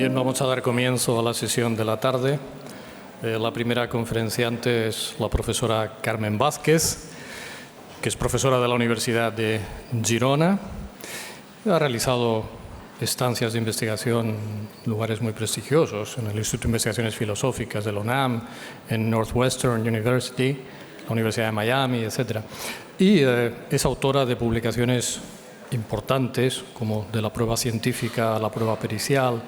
Bien, vamos a dar comienzo a la sesión de la tarde. La primera conferenciante es la profesora Carmen Vázquez, que es profesora de la Universidad de Girona. Ha realizado estancias de investigación en lugares muy prestigiosos, en el Instituto de Investigaciones Filosóficas de la UNAM, en Northwestern University, la Universidad de Miami, etc. Y es autora de publicaciones importantes, como de la prueba científica a la prueba pericial,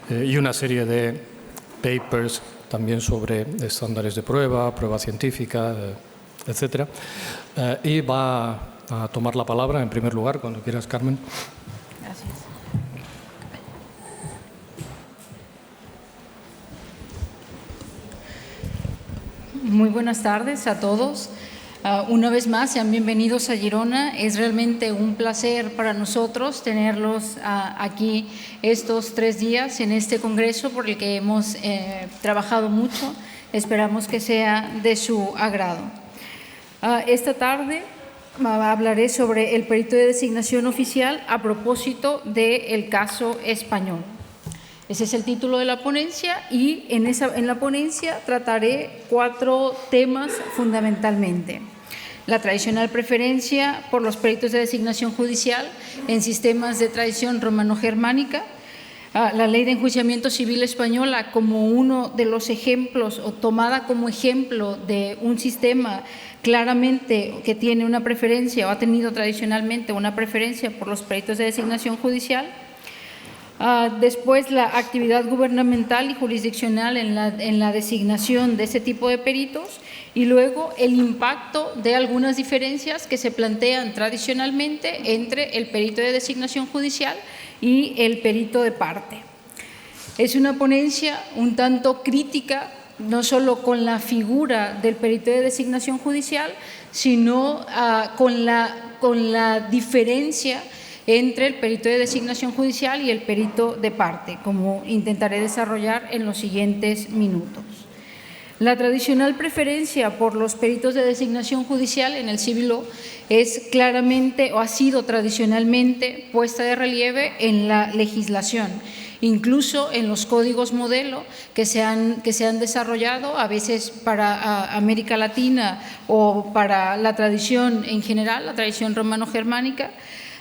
y una serie de papers también sobre estándares de prueba, prueba científica, etc. Y va a tomar la palabra en primer lugar, cuando quieras, Carmen. Gracias. Muy buenas tardes a todos. Una vez más, sean bienvenidos a Girona. Es realmente un placer para nosotros tenerlos aquí estos 3 días en este congreso por el que hemos trabajado mucho. Esperamos que sea de su agrado. Esta tarde hablaré sobre el perito de designación oficial a propósito del caso español. Ese es el título de la ponencia y en la ponencia trataré 4 temas fundamentalmente. La tradicional preferencia por los peritos de designación judicial en sistemas de tradición romano-germánica, la ley de enjuiciamiento civil española como uno de los ejemplos o tomada como ejemplo de un sistema claramente que tiene una preferencia o ha tenido tradicionalmente una preferencia por los peritos de designación judicial. Después, la actividad gubernamental y jurisdiccional en la designación de ese tipo de peritos y luego el impacto de algunas diferencias que se plantean tradicionalmente entre el perito de designación judicial y el perito de parte. Es una ponencia un tanto crítica, no solo con la figura del perito de designación judicial, sino con la diferencia entre el perito de designación judicial y el perito de parte, como intentaré desarrollar en los siguientes minutos. La tradicional preferencia por los peritos de designación judicial en el Civil Law es claramente o ha sido tradicionalmente puesta de relieve en la legislación, incluso en los códigos modelo que se han desarrollado a veces para América Latina o para la tradición en general, la tradición romano-germánica.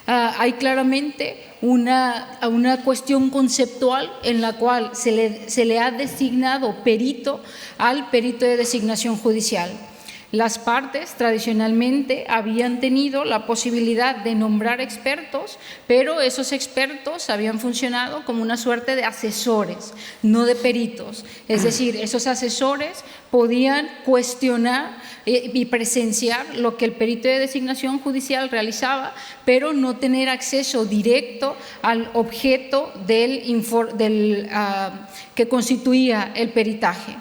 Hay claramente una cuestión conceptual en la cual se le ha designado perito al perito de designación judicial. Las partes tradicionalmente habían tenido la posibilidad de nombrar expertos, pero esos expertos habían funcionado como una suerte de asesores, no de peritos. Es decir, esos asesores podían cuestionar y presenciar lo que el perito de designación judicial realizaba, pero no tener acceso directo al objeto que constituía el peritaje.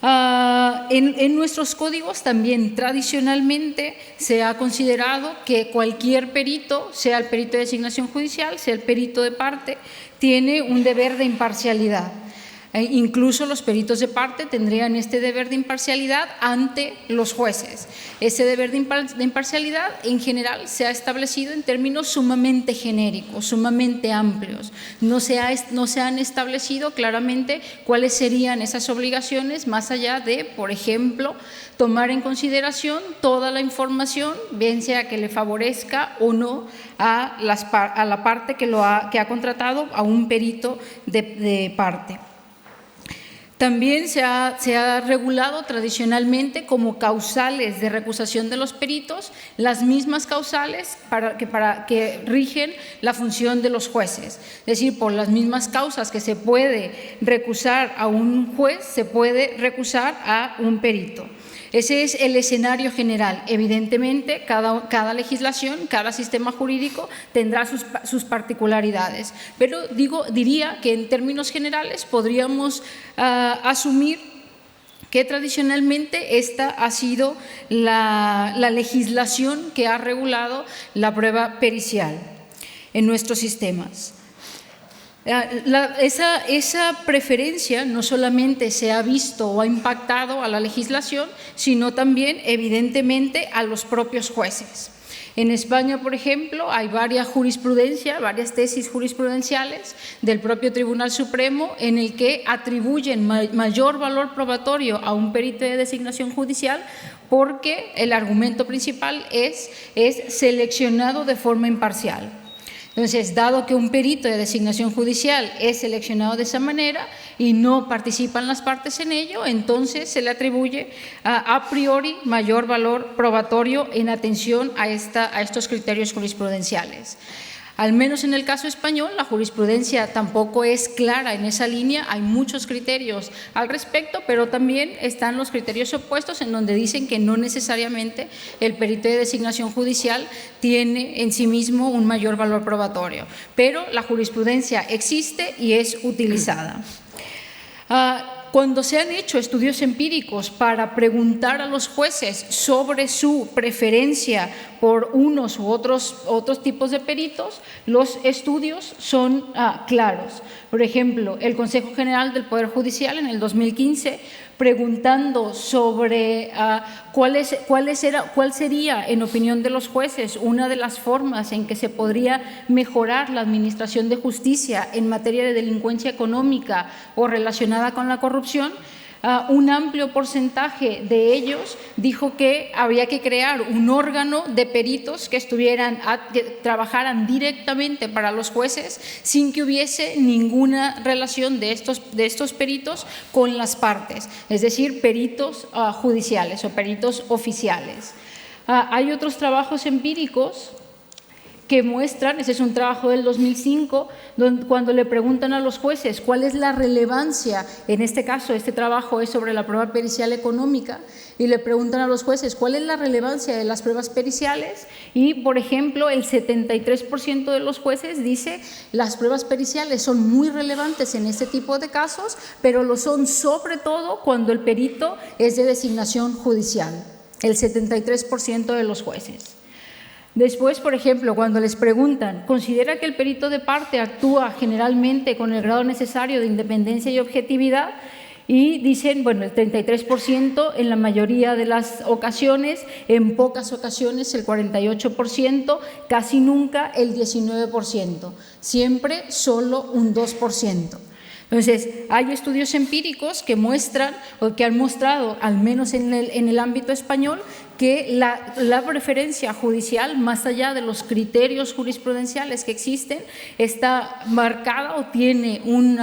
En nuestros códigos también tradicionalmente se ha considerado que cualquier perito, sea el perito de designación judicial, sea el perito de parte, tiene un deber de imparcialidad. Incluso los peritos de parte tendrían este deber de imparcialidad ante los jueces. Ese deber de imparcialidad en general se ha establecido en términos sumamente genéricos, sumamente amplios. No se han establecido claramente cuáles serían esas obligaciones más allá de, por ejemplo, tomar en consideración toda la información, bien sea que le favorezca o no a la parte que ha contratado a un perito de parte. También se ha regulado tradicionalmente como causales de recusación de los peritos las mismas causales que rigen la función de los jueces. Es decir, por las mismas causas que se puede recusar a un juez, se puede recusar a un perito. Ese es el escenario general. Evidentemente, cada legislación, cada sistema jurídico tendrá sus particularidades, pero diría que en términos generales podríamos asumir que tradicionalmente esta ha sido la legislación que ha regulado la prueba pericial en nuestros sistemas. Esa preferencia no solamente se ha visto o ha impactado a la legislación, sino también, evidentemente, a los propios jueces. En España, por ejemplo, hay varias tesis jurisprudenciales del propio Tribunal Supremo en el que atribuyen mayor valor probatorio a un perito de designación judicial porque el argumento principal es seleccionado de forma imparcial. Entonces, dado que un perito de designación judicial es seleccionado de esa manera y no participan las partes en ello, entonces se le atribuye a priori mayor valor probatorio en atención a estos criterios jurisprudenciales. Al menos en el caso español, la jurisprudencia tampoco es clara en esa línea, hay muchos criterios al respecto, pero también están los criterios opuestos en donde dicen que no necesariamente el perito de designación judicial tiene en sí mismo un mayor valor probatorio, pero la jurisprudencia existe y es utilizada. Cuando se han hecho estudios empíricos para preguntar a los jueces sobre su preferencia por unos u otros tipos de peritos, los estudios son claros. Por ejemplo, el Consejo General del Poder Judicial en el 2015, preguntando sobre cuál sería, en opinión de los jueces, una de las formas en que se podría mejorar la administración de justicia en materia de delincuencia económica o relacionada con la corrupción, un amplio porcentaje de ellos dijo que habría que crear un órgano de peritos que trabajaran directamente para los jueces sin que hubiese ninguna relación de estos peritos con las partes, es decir, peritos judiciales o peritos oficiales. Hay otros trabajos empíricos que muestran, ese es un trabajo del 2005, cuando le preguntan a los jueces cuál es la relevancia, en este caso este trabajo es sobre la prueba pericial económica, y le preguntan a los jueces cuál es la relevancia de las pruebas periciales y, por ejemplo, el 73% de los jueces dice las pruebas periciales son muy relevantes en este tipo de casos, pero lo son sobre todo cuando el perito es de designación judicial, el 73% de los jueces. Después, por ejemplo, cuando les preguntan, ¿considera que el perito de parte actúa generalmente con el grado necesario de independencia y objetividad? Y dicen, bueno, el 33% en la mayoría de las ocasiones, en pocas ocasiones el 48%, casi nunca el 19%, siempre solo un 2%. Entonces, hay estudios empíricos que muestran o que han mostrado, al menos en el ámbito español, que la preferencia judicial, más allá de los criterios jurisprudenciales que existen, está marcada o tiene un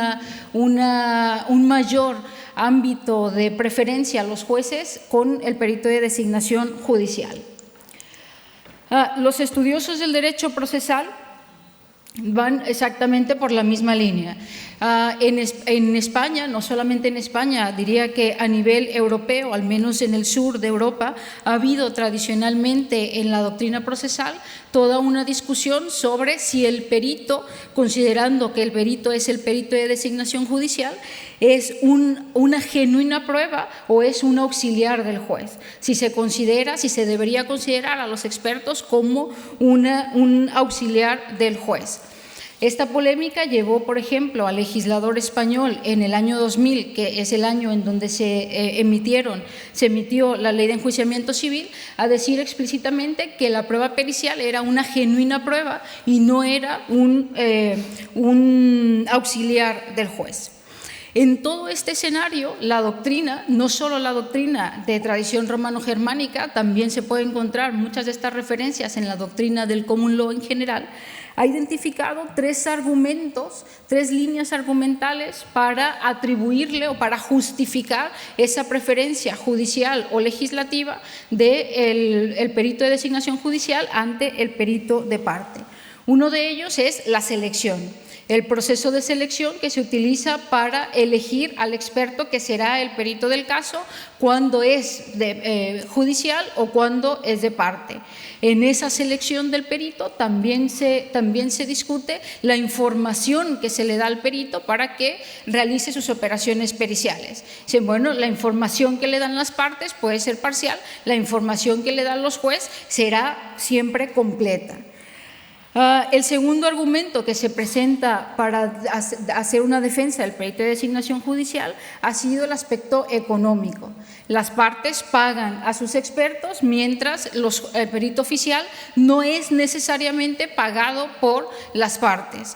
mayor ámbito de preferencia a los jueces con el perito de designación judicial. Los estudiosos del derecho procesal van exactamente por la misma línea. En España, no solamente en España, diría que a nivel europeo, al menos en el sur de Europa, ha habido tradicionalmente en la doctrina procesal toda una discusión sobre si el perito, considerando que el perito es el perito de designación judicial, es una genuina prueba o es un auxiliar del juez. Si se debería considerar a los expertos como un auxiliar del juez. Esta polémica llevó, por ejemplo, al legislador español en el año 2000, que es el año en donde se emitió la Ley de Enjuiciamiento Civil, a decir explícitamente que la prueba pericial era una genuina prueba y no era un auxiliar del juez. En todo este escenario, la doctrina, no solo la doctrina de tradición romano-germánica, también se puede encontrar muchas de estas referencias en la doctrina del common law en general, ha identificado tres líneas argumentales para atribuirle o para justificar esa preferencia judicial o legislativa del perito de designación judicial ante el perito de parte. Uno de ellos es la selección. El proceso de selección que se utiliza para elegir al experto que será el perito del caso cuando es judicial o cuando es de parte. En esa selección del perito también se discute la información que se le da al perito para que realice sus operaciones periciales. Bueno, la información que le dan las partes puede ser parcial, la información que le dan los jueces será siempre completa. El segundo argumento que se presenta para hacer una defensa del perito de designación judicial ha sido el aspecto económico. Las partes pagan a sus expertos mientras el perito oficial no es necesariamente pagado por las partes.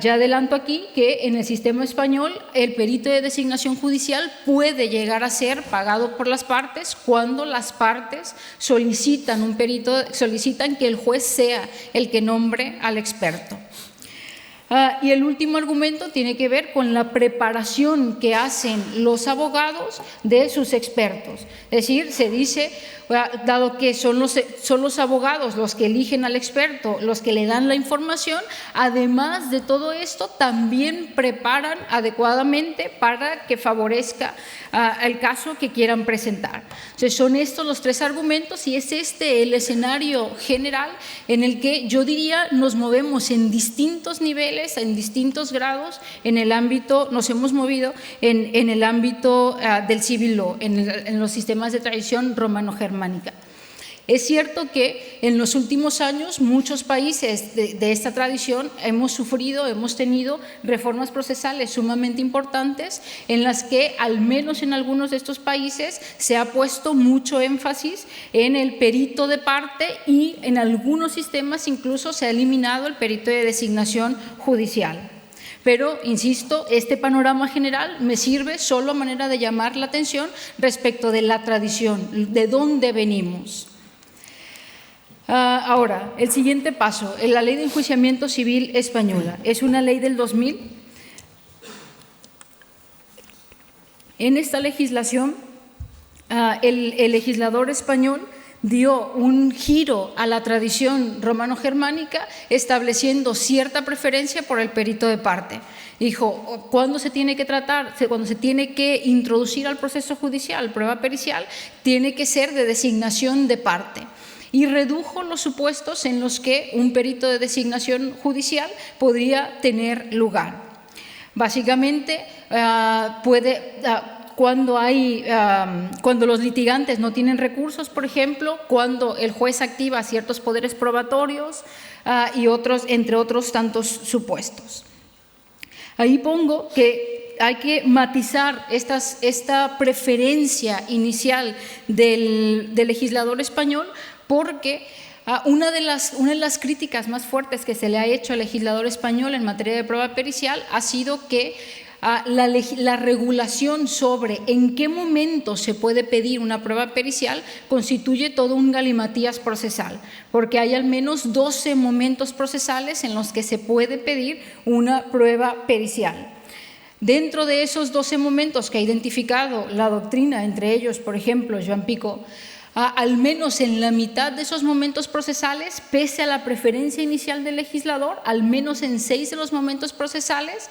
Ya adelanto aquí que en el sistema español el perito de designación judicial puede llegar a ser pagado por las partes cuando las partes solicitan que el juez sea el que nombre al experto. Y el último argumento tiene que ver con la preparación que hacen los abogados de sus expertos. Es decir, se dice, dado que son los abogados los que eligen al experto, los que le dan la información, además de todo esto, también preparan adecuadamente para que favorezca el caso que quieran presentar. Entonces, son estos los tres argumentos y es este el escenario general en el que yo diría nos movemos en distintos niveles, en distintos grados, en el ámbito, nos hemos movido en el ámbito del civil law, en los sistemas de tradición romano-germánica. Es cierto que en los últimos años muchos países de esta tradición hemos tenido reformas procesales sumamente importantes en las que, al menos en algunos de estos países, se ha puesto mucho énfasis en el perito de parte y en algunos sistemas incluso se ha eliminado el perito de designación judicial. Pero, insisto, este panorama general me sirve solo a manera de llamar la atención respecto de la tradición, de dónde venimos. Ahora, el siguiente paso, la Ley de Enjuiciamiento Civil Española. Es una ley del 2000. En esta legislación, el legislador español dio un giro a la tradición romano-germánica, estableciendo cierta preferencia por el perito de parte. Dijo, cuando se tiene que tratar, cuando se tiene que introducir al proceso judicial prueba pericial, tiene que ser de designación de parte. Y redujo los supuestos en los que un perito de designación judicial podría tener lugar. Básicamente, cuando los litigantes no tienen recursos, por ejemplo, cuando el juez activa ciertos poderes probatorios y otros, entre otros tantos supuestos. Ahí pongo que hay que matizar esta preferencia inicial del legislador español, porque una de las críticas más fuertes que se le ha hecho al legislador español en materia de prueba pericial ha sido que la regulación sobre en qué momento se puede pedir una prueba pericial constituye todo un galimatías procesal, porque hay al menos 12 momentos procesales en los que se puede pedir una prueba pericial. Dentro de esos 12 momentos que ha identificado la doctrina, entre ellos, por ejemplo, Joan Picó, al menos en la mitad de esos momentos procesales, pese a la preferencia inicial del legislador, al menos en 6 de los momentos procesales,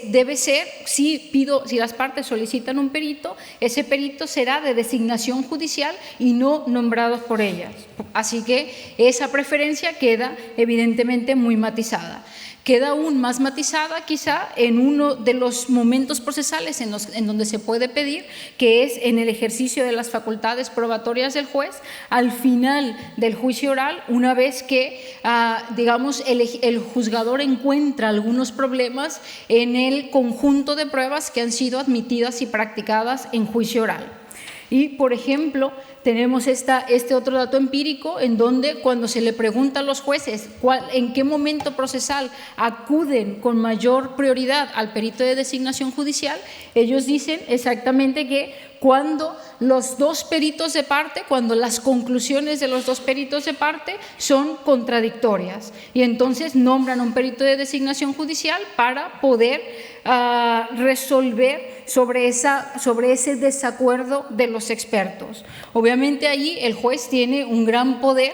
debe ser, si las partes solicitan un perito, ese perito será de designación judicial y no nombrado por ellas. Así que esa preferencia queda evidentemente muy matizada. Queda aún más matizada quizá en uno de los momentos procesales en donde se puede pedir, que es en el ejercicio de las facultades probatorias del juez al final del juicio oral, una vez que, digamos, el juzgador encuentra algunos problemas en el conjunto de pruebas que han sido admitidas y practicadas en juicio oral. Y, por ejemplo, tenemos este otro dato empírico en donde cuando se le pregunta a los jueces en qué momento procesal acuden con mayor prioridad al perito de designación judicial, ellos dicen exactamente que cuando los dos peritos de parte, cuando las conclusiones de los dos peritos de parte son contradictorias y entonces nombran a un perito de designación judicial para poder resolver sobre ese desacuerdo de los expertos. Obviamente allí el juez tiene un gran poder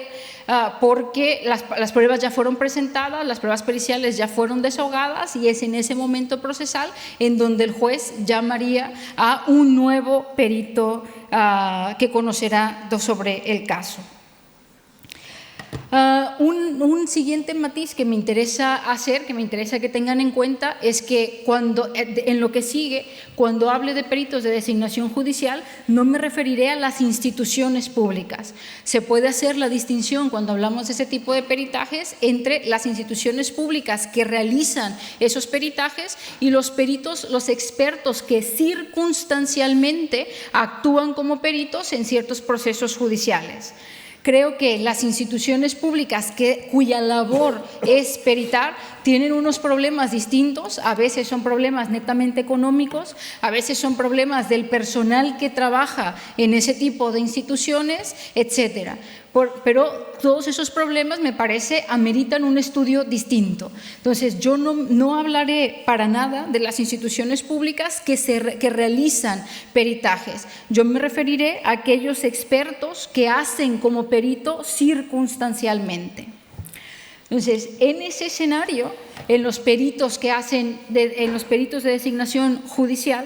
porque las pruebas ya fueron presentadas, las pruebas periciales ya fueron desahogadas y es en ese momento procesal en donde el juez llamaría a un nuevo perito que conocerá sobre el caso. Un siguiente matiz que me interesa hacer, que me interesa que tengan en cuenta, es que en lo que sigue, cuando hable de peritos de designación judicial, no me referiré a las instituciones públicas. Se puede hacer la distinción cuando hablamos de ese tipo de peritajes entre las instituciones públicas que realizan esos peritajes y los peritos, los expertos que circunstancialmente actúan como peritos en ciertos procesos judiciales. Creo que las instituciones públicas cuya labor es peritar tienen unos problemas distintos, a veces son problemas netamente económicos, a veces son problemas del personal que trabaja en ese tipo de instituciones, etcétera. Pero todos esos problemas, me parece, ameritan un estudio distinto. Entonces, yo no hablaré para nada de las instituciones públicas que realizan peritajes. Yo me referiré a aquellos expertos que hacen como perito circunstancialmente. Entonces, en ese escenario, en los peritos de designación judicial,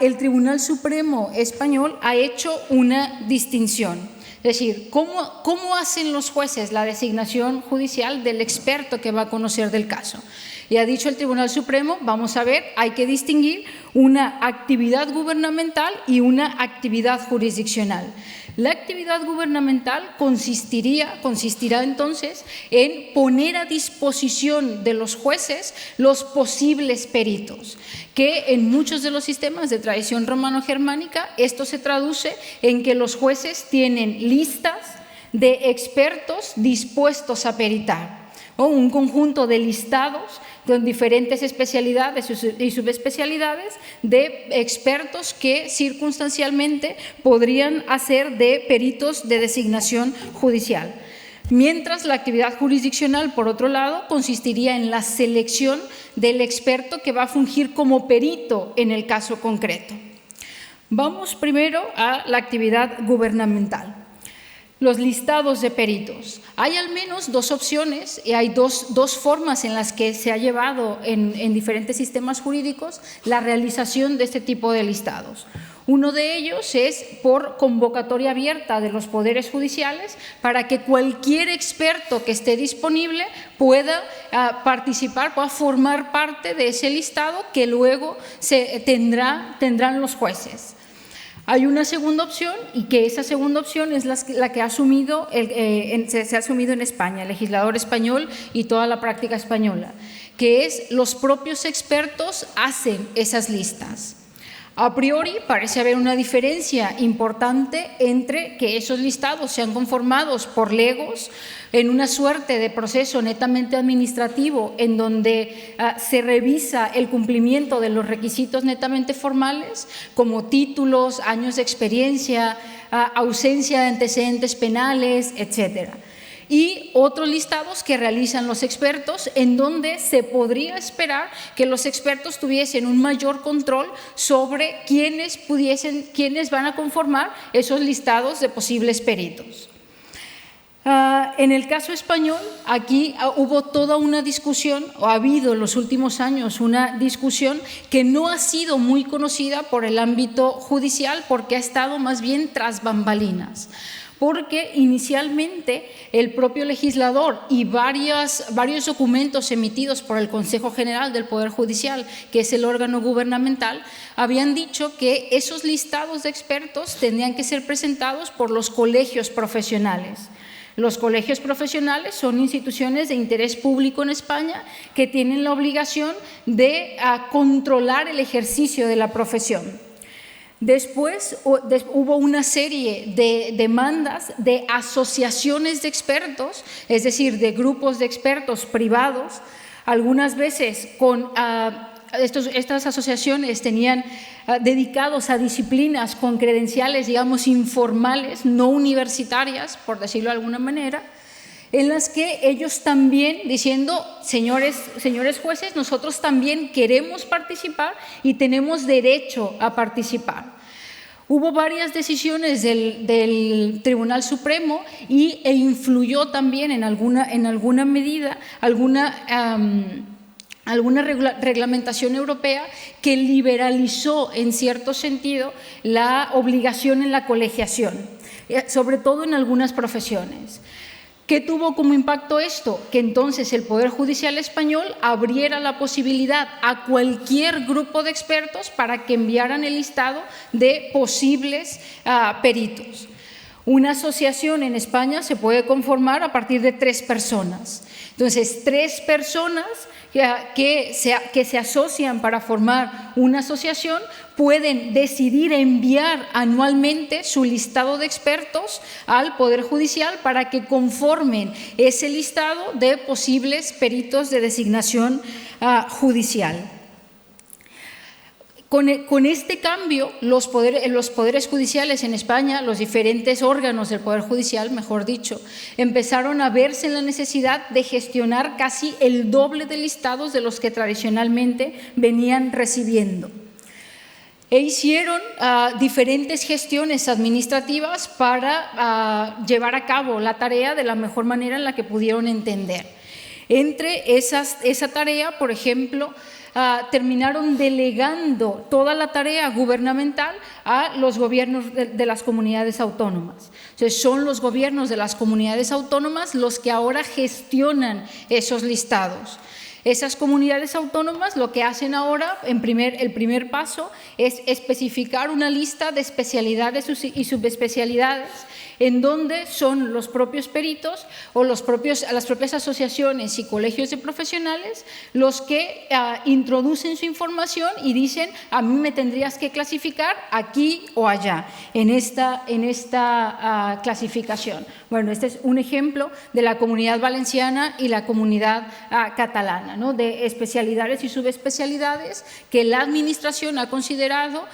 el Tribunal Supremo Español ha hecho una distinción. Es decir, ¿cómo hacen los jueces la designación judicial del experto que va a conocer del caso? Y ha dicho el Tribunal Supremo, vamos a ver, hay que distinguir una actividad gubernamental y una actividad jurisdiccional. La actividad gubernamental consistirá entonces en poner a disposición de los jueces los posibles peritos, que en muchos de los sistemas de tradición romano-germánica esto se traduce en que los jueces tienen listas de expertos dispuestos a peritar, o un conjunto de listados con diferentes especialidades y subespecialidades de expertos que circunstancialmente podrían hacer de peritos de designación judicial. Mientras la actividad jurisdiccional, por otro lado, consistiría en la selección del experto que va a fungir como perito en el caso concreto. Vamos primero a la actividad gubernamental. Los listados de peritos. Hay al menos dos opciones y hay dos formas en las que se ha llevado en diferentes sistemas jurídicos la realización de este tipo de listados. Uno de ellos es por convocatoria abierta de los poderes judiciales para que cualquier experto que esté disponible pueda participar, pueda formar parte de ese listado que luego tendrán los jueces. Hay una segunda opción y que esa segunda opción es la que se ha asumido en España, el legislador español y toda la práctica española, que es los propios expertos hacen esas listas. A priori parece haber una diferencia importante entre que esos listados sean conformados por legos en una suerte de proceso netamente administrativo en donde se revisa el cumplimiento de los requisitos netamente formales como títulos, años de experiencia, ausencia de antecedentes penales, etcétera. Y otros listados que realizan los expertos en donde se podría esperar que los expertos tuviesen un mayor control sobre quiénes van a conformar esos listados de posibles peritos. En el caso español, aquí hubo toda una discusión, o ha habido en los últimos años una discusión que no ha sido muy conocida por el ámbito judicial porque ha estado más bien tras bambalinas. Porque inicialmente el propio legislador y varios documentos emitidos por el Consejo General del Poder Judicial, que es el órgano gubernamental, habían dicho que esos listados de expertos tendrían que ser presentados por los colegios profesionales. Los colegios profesionales son instituciones de interés público en España que tienen la obligación de controlar el ejercicio de la profesión. Después hubo una serie de demandas de asociaciones de expertos, es decir, de grupos de expertos privados. Algunas veces estas asociaciones tenían dedicados a disciplinas con credenciales, digamos, informales, no universitarias, por decirlo de alguna manera, en las que ellos también diciendo, señores jueces, nosotros también queremos participar y tenemos derecho a participar. Hubo varias decisiones del Tribunal Supremo e influyó también en alguna medida alguna reglamentación europea que liberalizó en cierto sentido la obligación en la colegiación, sobre todo en algunas profesiones. ¿Qué tuvo como impacto esto? Que entonces el Poder Judicial español abriera la posibilidad a cualquier grupo de expertos para que enviaran el listado de posibles peritos. Una asociación en España se puede conformar a partir de 3 personas. Entonces, 3 personas que se asocian para formar una asociación pueden decidir enviar anualmente su listado de expertos al Poder Judicial para que conformen ese listado de posibles peritos de designación judicial. Con este cambio, los poderes judiciales en España, los diferentes órganos del Poder Judicial, mejor dicho, empezaron a verse en la necesidad de gestionar casi el doble de listados de los que tradicionalmente venían recibiendo. E hicieron diferentes gestiones administrativas para llevar a cabo la tarea de la mejor manera en la que pudieron entender. Entre esa tarea, por ejemplo, terminaron delegando toda la tarea gubernamental a los gobiernos de las comunidades autónomas. Entonces, son los gobiernos de las comunidades autónomas los que ahora gestionan esos listados. Esas comunidades autónomas lo que hacen ahora, el primer paso, es especificar una lista de especialidades y subespecialidades en donde son los propios peritos o las propias asociaciones y colegios de profesionales los que introducen su información y dicen: a mí me tendrías que clasificar aquí o allá, en esta clasificación. Bueno, este es un ejemplo de la Comunidad Valenciana y la Comunidad Catalana, ¿no? De especialidades y subespecialidades que la Administración ha considerado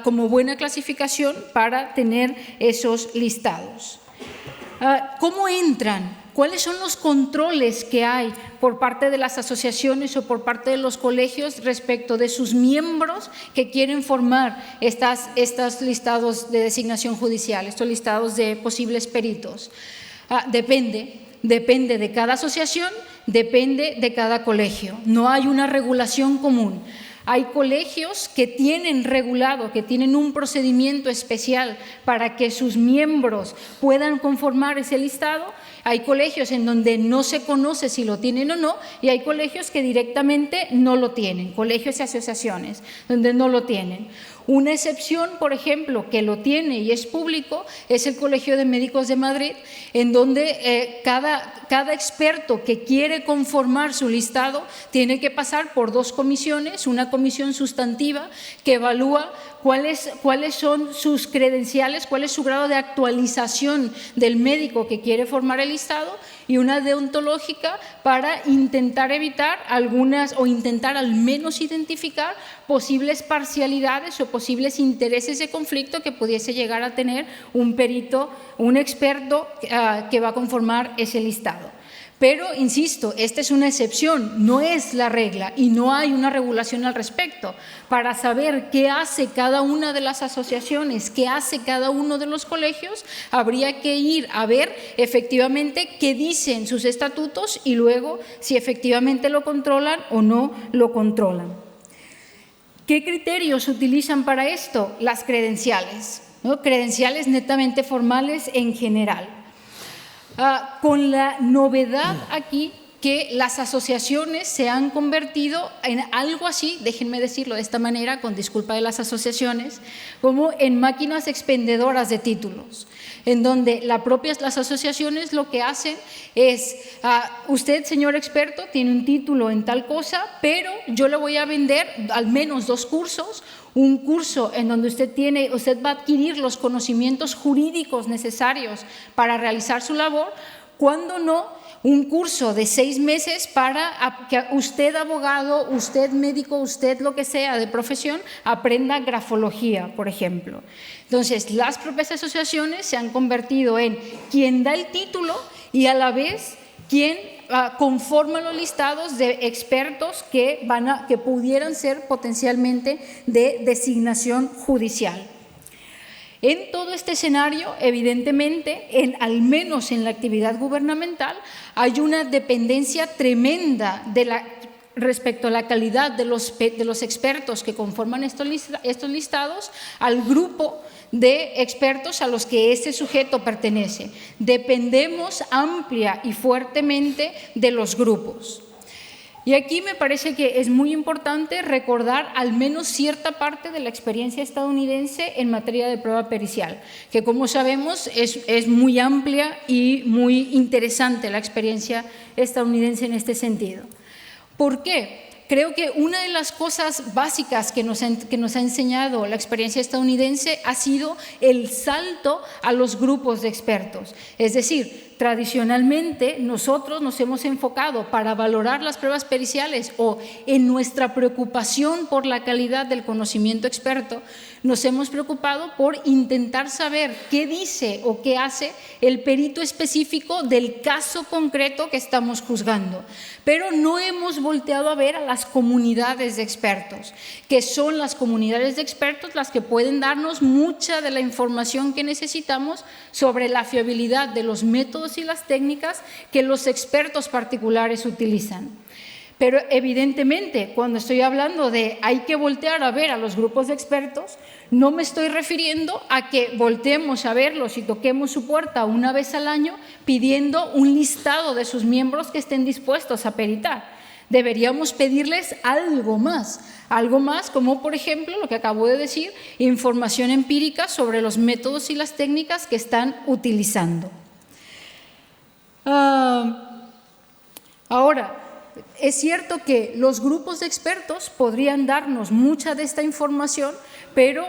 como buena clasificación para tener esos listados. ¿Cómo entran? ¿Cuáles son los controles que hay por parte de las asociaciones o por parte de los colegios respecto de sus miembros que quieren formar estos listados de designación judicial, estos listados de posibles peritos? Depende de cada asociación, depende de cada colegio. No hay una regulación común. Hay colegios que tienen regulado, que tienen un procedimiento especial para que sus miembros puedan conformar ese listado. Hay colegios en donde no se conoce si lo tienen o no, y hay colegios que directamente no lo tienen, colegios y asociaciones donde no lo tienen. Una excepción, por ejemplo, que lo tiene y es público, es el Colegio de Médicos de Madrid, en donde cada experto que quiere conformar su listado tiene que pasar por 2 comisiones, una comisión sustantiva que evalúa cuáles son sus credenciales, cuál es su grado de actualización del médico que quiere formar el listado, y una deontológica para intentar evitar o intentar al menos identificar posibles parcialidades o posibles intereses de conflicto que pudiese llegar a tener un perito, un experto que va a conformar ese listado. Pero, insisto, esta es una excepción, no es la regla y no hay una regulación al respecto. Para saber qué hace cada una de las asociaciones, qué hace cada uno de los colegios, habría que ir a ver efectivamente qué dicen sus estatutos y luego si efectivamente lo controlan o no lo controlan. ¿Qué criterios utilizan para esto? Las credenciales, ¿no? Credenciales netamente formales en general. Con la novedad aquí que las asociaciones se han convertido en algo así, déjenme decirlo de esta manera, con disculpa de las asociaciones, como en máquinas expendedoras de títulos, en donde las asociaciones lo que hacen es: usted, señor experto, tiene un título en tal cosa, pero yo le voy a vender al menos 2 cursos. Un curso en donde usted va a adquirir los conocimientos jurídicos necesarios para realizar su labor, cuando no, un curso de 6 meses para que usted, abogado, usted médico, usted lo que sea de profesión, aprenda grafología, por ejemplo. Entonces, las propias asociaciones se han convertido en quien da el título y a la vez quien conforma los listados de expertos que pudieran ser potencialmente de designación judicial. En todo este escenario, evidentemente, al menos en la actividad gubernamental, hay una dependencia tremenda respecto a la calidad de los expertos que conforman estos listados al grupo de expertos a los que ese sujeto pertenece. Dependemos amplia y fuertemente de los grupos. Y aquí me parece que es muy importante recordar al menos cierta parte de la experiencia estadounidense en materia de prueba pericial, que como sabemos es muy amplia y muy interesante la experiencia estadounidense en este sentido. ¿Por qué? Creo que una de las cosas básicas que nos ha enseñado la experiencia estadounidense ha sido el salto a los grupos de expertos. Es decir, tradicionalmente nosotros nos hemos enfocado para valorar las pruebas periciales o en nuestra preocupación por la calidad del conocimiento experto, nos hemos preocupado por intentar saber qué dice o qué hace el perito específico del caso concreto que estamos juzgando. Pero no hemos volteado a ver a las comunidades de expertos, que son las comunidades de expertos las que pueden darnos mucha de la información que necesitamos sobre la fiabilidad de los métodos y las técnicas que los expertos particulares utilizan. Pero evidentemente, cuando estoy hablando de hay que voltear a ver a los grupos de expertos, no me estoy refiriendo a que volteemos a verlos y toquemos su puerta una vez al año pidiendo un listado de sus miembros que estén dispuestos a peritar. Deberíamos pedirles algo más como por ejemplo lo que acabo de decir, información empírica sobre los métodos y las técnicas que están utilizando. Ahora, es cierto que los grupos de expertos podrían darnos mucha de esta información, pero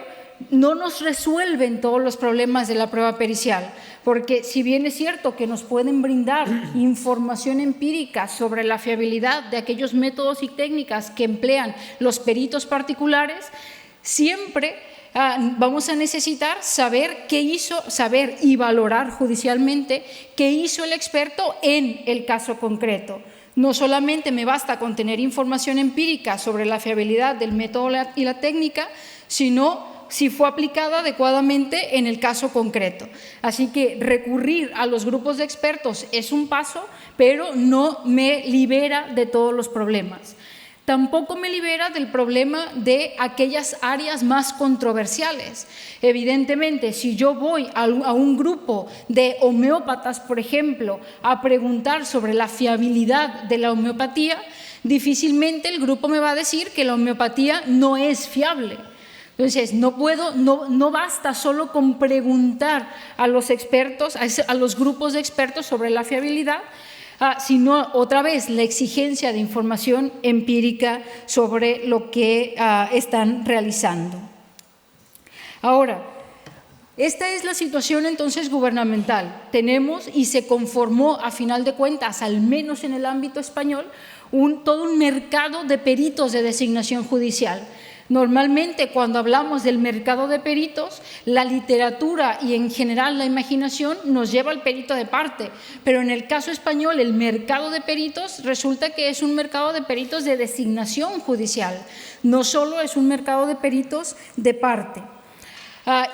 no nos resuelven todos los problemas de la prueba pericial, porque si bien es cierto que nos pueden brindar información empírica sobre la fiabilidad de aquellos métodos y técnicas que emplean los peritos particulares, siempre vamos a necesitar saber y valorar judicialmente qué hizo el experto en el caso concreto. No solamente me basta con tener información empírica sobre la fiabilidad del método y la técnica, sino si fue aplicada adecuadamente en el caso concreto. Así que recurrir a los grupos de expertos es un paso, pero no me libera de todos los problemas. Tampoco me libera del problema de aquellas áreas más controversiales. Evidentemente, si yo voy a un grupo de homeópatas, por ejemplo, a preguntar sobre la fiabilidad de la homeopatía, difícilmente el grupo me va a decir que la homeopatía no es fiable. Entonces, no basta solo con preguntar a los expertos, a los grupos de expertos sobre la fiabilidad, sino otra vez la exigencia de información empírica sobre lo que están realizando. Ahora, esta es la situación entonces gubernamental. Tenemos y se conformó a final de cuentas, al menos en el ámbito español, todo un mercado de peritos de designación judicial. Normalmente, cuando hablamos del mercado de peritos, la literatura y en general la imaginación nos lleva al perito de parte, pero en el caso español el mercado de peritos resulta que es un mercado de peritos de designación judicial, no solo es un mercado de peritos de parte.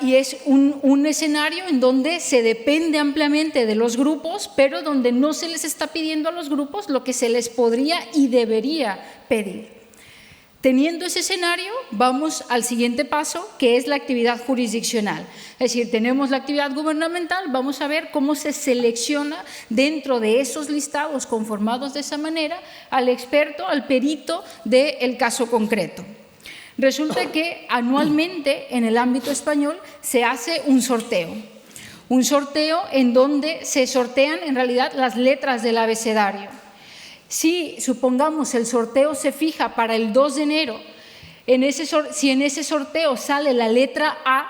Y es un escenario en donde se depende ampliamente de los grupos, pero donde no se les está pidiendo a los grupos lo que se les podría y debería pedir. Teniendo ese escenario, vamos al siguiente paso, que es la actividad jurisdiccional. Es decir, tenemos la actividad gubernamental, vamos a ver cómo se selecciona dentro de esos listados conformados de esa manera al experto, al perito del caso concreto. Resulta que anualmente en el ámbito español se hace un sorteo en donde se sortean en realidad las letras del abecedario. Si, supongamos, el sorteo se fija para el 2 de enero, si en ese sorteo sale la letra A,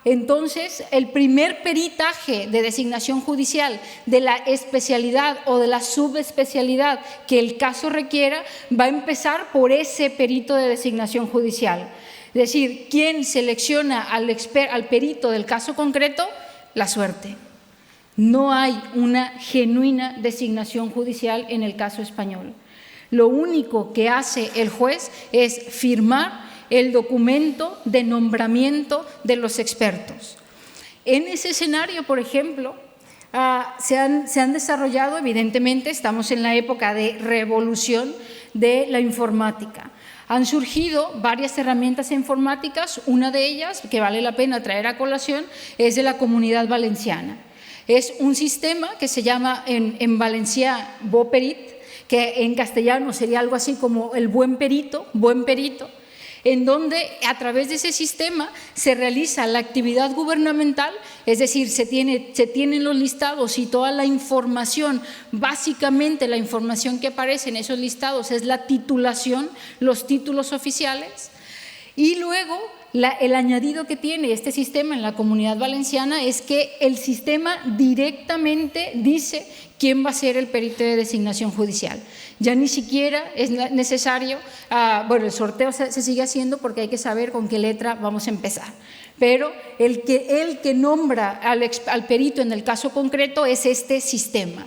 entonces el primer peritaje de designación judicial de la especialidad o de la subespecialidad que el caso requiera va a empezar por ese perito de designación judicial. Es decir, ¿quién selecciona al perito del caso concreto? La suerte. No hay una genuina designación judicial en el caso español. Lo único que hace el juez es firmar el documento de nombramiento de los expertos. En ese escenario, por ejemplo, se han desarrollado, evidentemente, estamos en la época de revolución de la informática. Han surgido varias herramientas informáticas, una de ellas, que vale la pena traer a colación, es de la Comunidad Valenciana. Es un sistema que se llama en valencià Bo Perit, que en castellano sería algo así como el buen perito, en donde a través de ese sistema se realiza la actividad gubernamental, es decir, se tienen los listados y toda la información, básicamente la información que aparece en esos listados es la titulación, los títulos oficiales, y luego el añadido que tiene este sistema en la Comunidad Valenciana es que el sistema directamente dice quién va a ser el perito de designación judicial. Ya ni siquiera es necesario, bueno, el sorteo se sigue haciendo porque hay que saber con qué letra vamos a empezar, pero el que nombra al perito en el caso concreto es este sistema.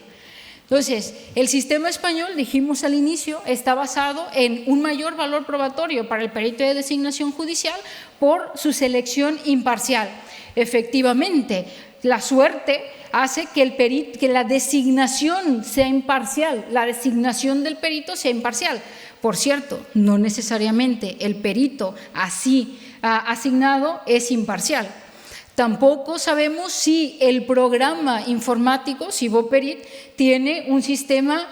Entonces, el sistema español, dijimos al inicio, está basado en un mayor valor probatorio para el perito de designación judicial por su selección imparcial. Efectivamente, la suerte hace que la designación sea imparcial, la designación del perito sea imparcial. Por cierto, no necesariamente el perito así asignado es imparcial. Tampoco sabemos si el programa informático, si Bo Perit, tiene un sistema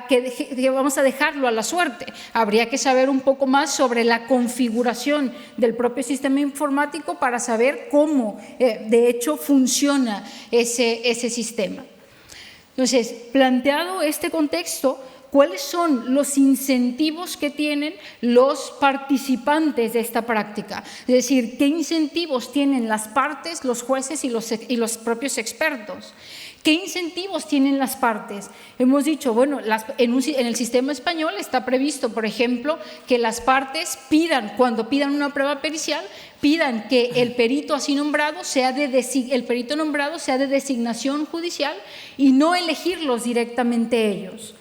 que vamos a dejarlo a la suerte. Habría que saber un poco más sobre la configuración del propio sistema informático para saber cómo, de hecho, funciona ese sistema. Entonces, planteado este contexto, ¿cuáles son los incentivos que tienen los participantes de esta práctica? Es decir, ¿qué incentivos tienen las partes, los jueces y los propios expertos? ¿Qué incentivos tienen las partes? Hemos dicho, bueno, en el sistema español está previsto, por ejemplo, que las partes cuando pidan una prueba pericial, pidan que el perito así nombrado sea de designación judicial y no elegirlos directamente ellos.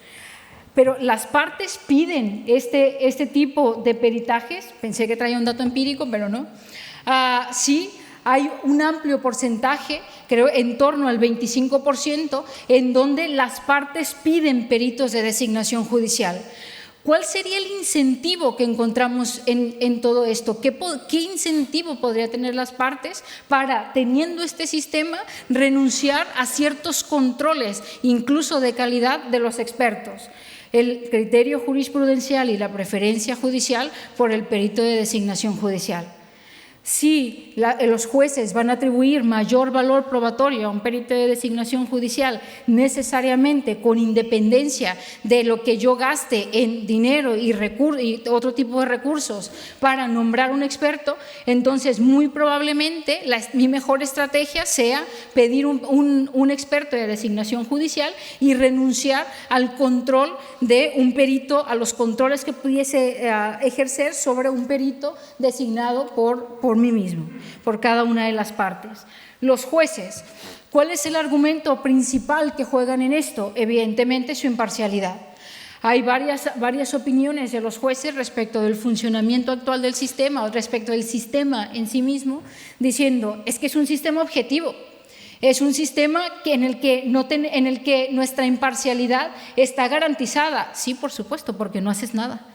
Pero las partes piden este tipo de peritajes, pensé que traía un dato empírico, pero no. Sí, hay un amplio porcentaje, creo en torno al 25%, en donde las partes piden peritos de designación judicial. ¿Cuál sería el incentivo que encontramos en todo esto? ¿Qué incentivo podría tener las partes para, teniendo este sistema, renunciar a ciertos controles, incluso de calidad, de los expertos? El criterio jurisprudencial y la preferencia judicial por el perito de designación judicial. Si los jueces van a atribuir mayor valor probatorio a un perito de designación judicial, necesariamente con independencia de lo que yo gaste en dinero y otro tipo de recursos para nombrar un experto, entonces muy probablemente mi mejor estrategia sea pedir un experto de designación judicial y renunciar al control de un perito, a los controles que pudiese ejercer sobre un perito designado por mí mismo, por cada una de las partes. Los jueces, ¿cuál es el argumento principal que juegan en esto? Evidentemente su imparcialidad. Hay varias opiniones de los jueces respecto del funcionamiento actual del sistema o respecto del sistema en sí mismo, diciendo, es que es un sistema objetivo. Es un sistema en el que nuestra imparcialidad está garantizada. Sí, por supuesto, porque no haces nada.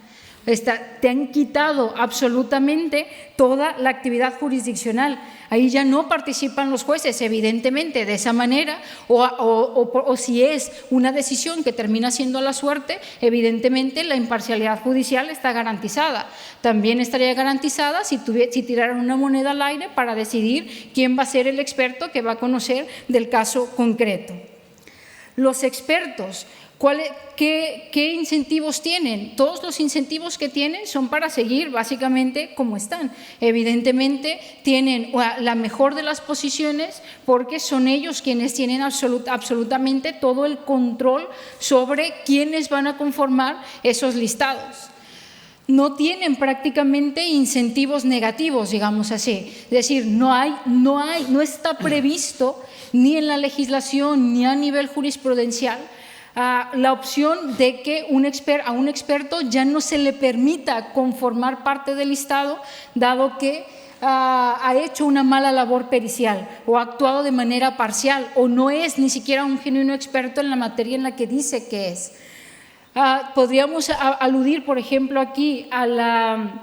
Te han quitado absolutamente toda la actividad jurisdiccional. Ahí ya no participan los jueces, evidentemente, de esa manera, o si es una decisión que termina siendo a la suerte, evidentemente la imparcialidad judicial está garantizada. También estaría garantizada si tiraran una moneda al aire para decidir quién va a ser el experto que va a conocer del caso concreto. Los expertos, ¿qué incentivos tienen? Todos los incentivos que tienen son para seguir básicamente como están. Evidentemente tienen la mejor de las posiciones porque son ellos quienes tienen absolutamente todo el control sobre quiénes van a conformar esos listados. No tienen prácticamente incentivos negativos, digamos así. Es decir, no está previsto ni en la legislación ni a nivel jurisprudencial la opción de que a un experto ya no se le permita conformar parte del listado, dado que ha hecho una mala labor pericial o ha actuado de manera parcial o no es ni siquiera un genuino experto en la materia en la que dice que es. Podríamos aludir, por ejemplo, aquí al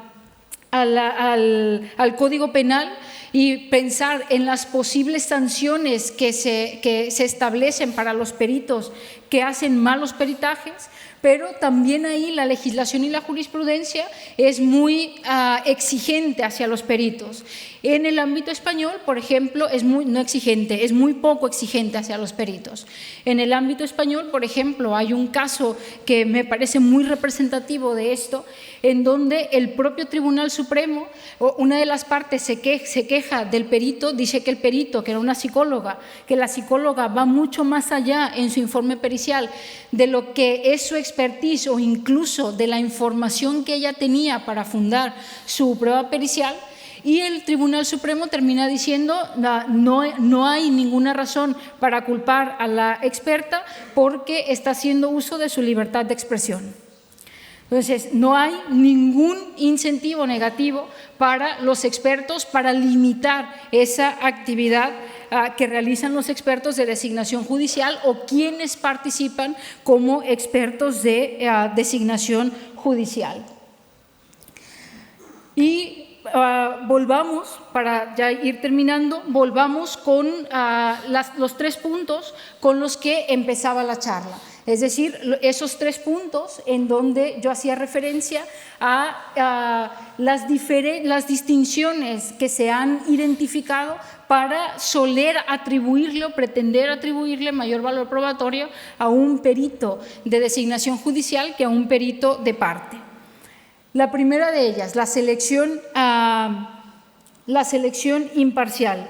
Código Penal y pensar en las posibles sanciones que se establecen para los peritos que hacen malos peritajes, pero también ahí la legislación y la jurisprudencia es muy exigente hacia los peritos. En el ámbito español, por ejemplo, no exigente, es muy poco exigente hacia los peritos. En el ámbito español, por ejemplo, hay un caso que me parece muy representativo de esto, en donde el propio Tribunal Supremo, una de las partes se queja del perito, dice que el perito, que era una psicóloga, que la psicóloga va mucho más allá en su informe pericial de lo que es su expertise o incluso de la información que ella tenía para fundar su prueba pericial. Y el Tribunal Supremo termina diciendo no hay ninguna razón para culpar a la experta porque está haciendo uso de su libertad de expresión. Entonces, no hay ningún incentivo negativo para los expertos para limitar esa actividad que realizan los expertos de designación judicial o quienes participan como expertos de designación judicial. Y volvamos, para ya ir terminando, volvamos con los 3 puntos con los que empezaba la charla. Es decir, esos 3 puntos en donde yo hacía referencia a las distinciones que se han identificado para soler atribuirle o pretender atribuirle mayor valor probatorio a un perito de designación judicial que a un perito de parte. La primera de ellas, la selección imparcial.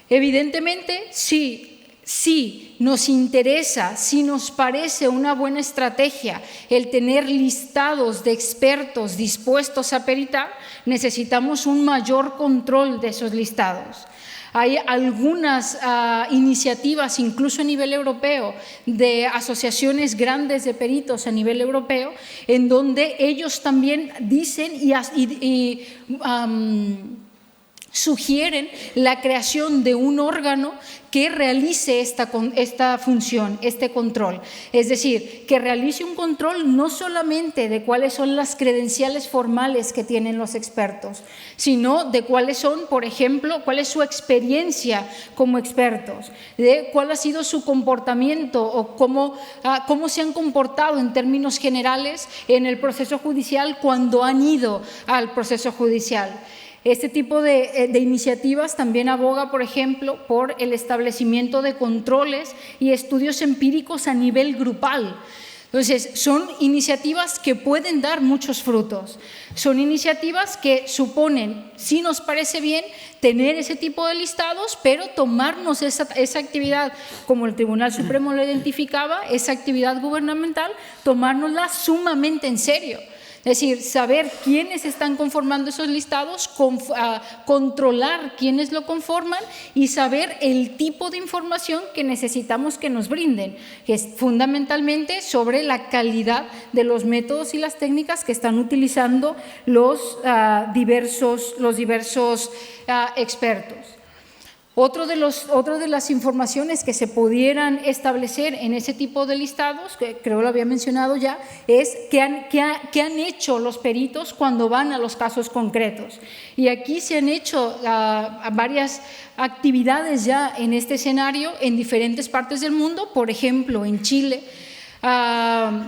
Evidentemente, si nos interesa, si nos parece una buena estrategia el tener listados de expertos dispuestos a peritar, necesitamos un mayor control de esos listados. Hay algunas iniciativas, incluso a nivel europeo, de asociaciones grandes de peritos a nivel europeo, en donde ellos también dicen y sugieren la creación de un órgano que realice esta función, este control. Es decir, que realice un control no solamente de cuáles son las credenciales formales que tienen los expertos, sino de cuáles son, por ejemplo, cuál es su experiencia como expertos, de cuál ha sido su comportamiento o cómo se han comportado en términos generales en el proceso judicial cuando han ido al proceso judicial. Este tipo de iniciativas también aboga, por ejemplo, por el establecimiento de controles y estudios empíricos a nivel grupal. Entonces, son iniciativas que pueden dar muchos frutos. Son iniciativas que suponen, si nos parece bien, tener ese tipo de listados, pero tomarnos esa actividad, como el Tribunal Supremo lo identificaba, esa actividad gubernamental, tomárnosla sumamente en serio. Es decir, saber quiénes están conformando esos listados, controlar quiénes lo conforman y saber el tipo de información que necesitamos que nos brinden, que es fundamentalmente sobre la calidad de los métodos y las técnicas que están utilizando los diversos expertos. Otra de las informaciones que se pudieran establecer en ese tipo de listados, que creo lo había mencionado ya, es qué han hecho los peritos cuando van a los casos concretos. Y aquí se han hecho varias actividades ya en este escenario en diferentes partes del mundo. Por ejemplo, en Chile, hay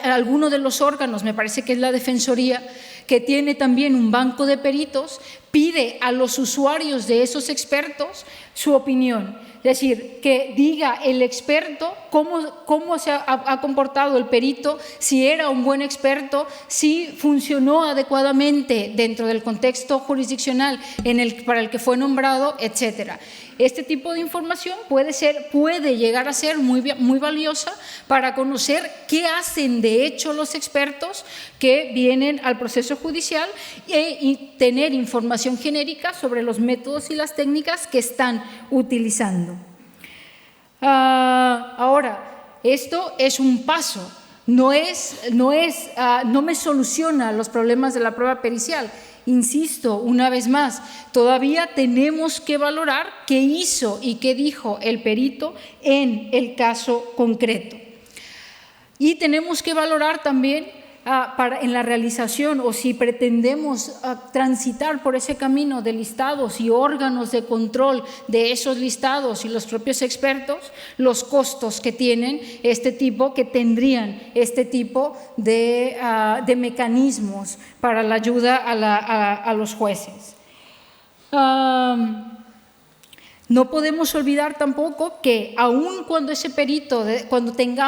alguno de los órganos, me parece que es la Defensoría, que tiene también un banco de peritos, pide a los usuarios de esos expertos su opinión. Es decir, que diga el experto cómo se ha comportado el perito, si era un buen experto, si funcionó adecuadamente dentro del contexto jurisdiccional para el que fue nombrado, etcétera. Este tipo de información puede llegar a ser muy valiosa para conocer qué hacen de hecho los expertos que vienen al proceso judicial y tener información genérica sobre los métodos y las técnicas que están utilizando. Ahora, esto es un paso, no me soluciona los problemas de la prueba pericial. Insisto, una vez más, todavía tenemos que valorar qué hizo y qué dijo el perito en el caso concreto. Y tenemos que valorar también en la realización, o si pretendemos transitar por ese camino de listados y órganos de control de esos listados y los propios expertos, los costos que tienen que tendrían este tipo de mecanismos para la ayuda a los jueces. No podemos olvidar tampoco que aun cuando ese perito,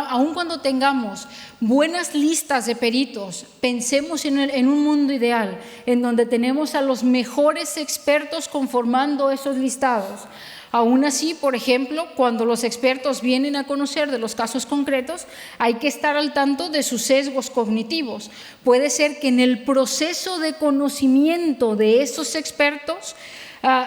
aun cuando tengamos buenas listas de peritos, pensemos en un mundo ideal en donde tenemos a los mejores expertos conformando esos listados. Aún así, por ejemplo, cuando los expertos vienen a conocer de los casos concretos, hay que estar al tanto de sus sesgos cognitivos. Puede ser que en el proceso de conocimiento de esos expertos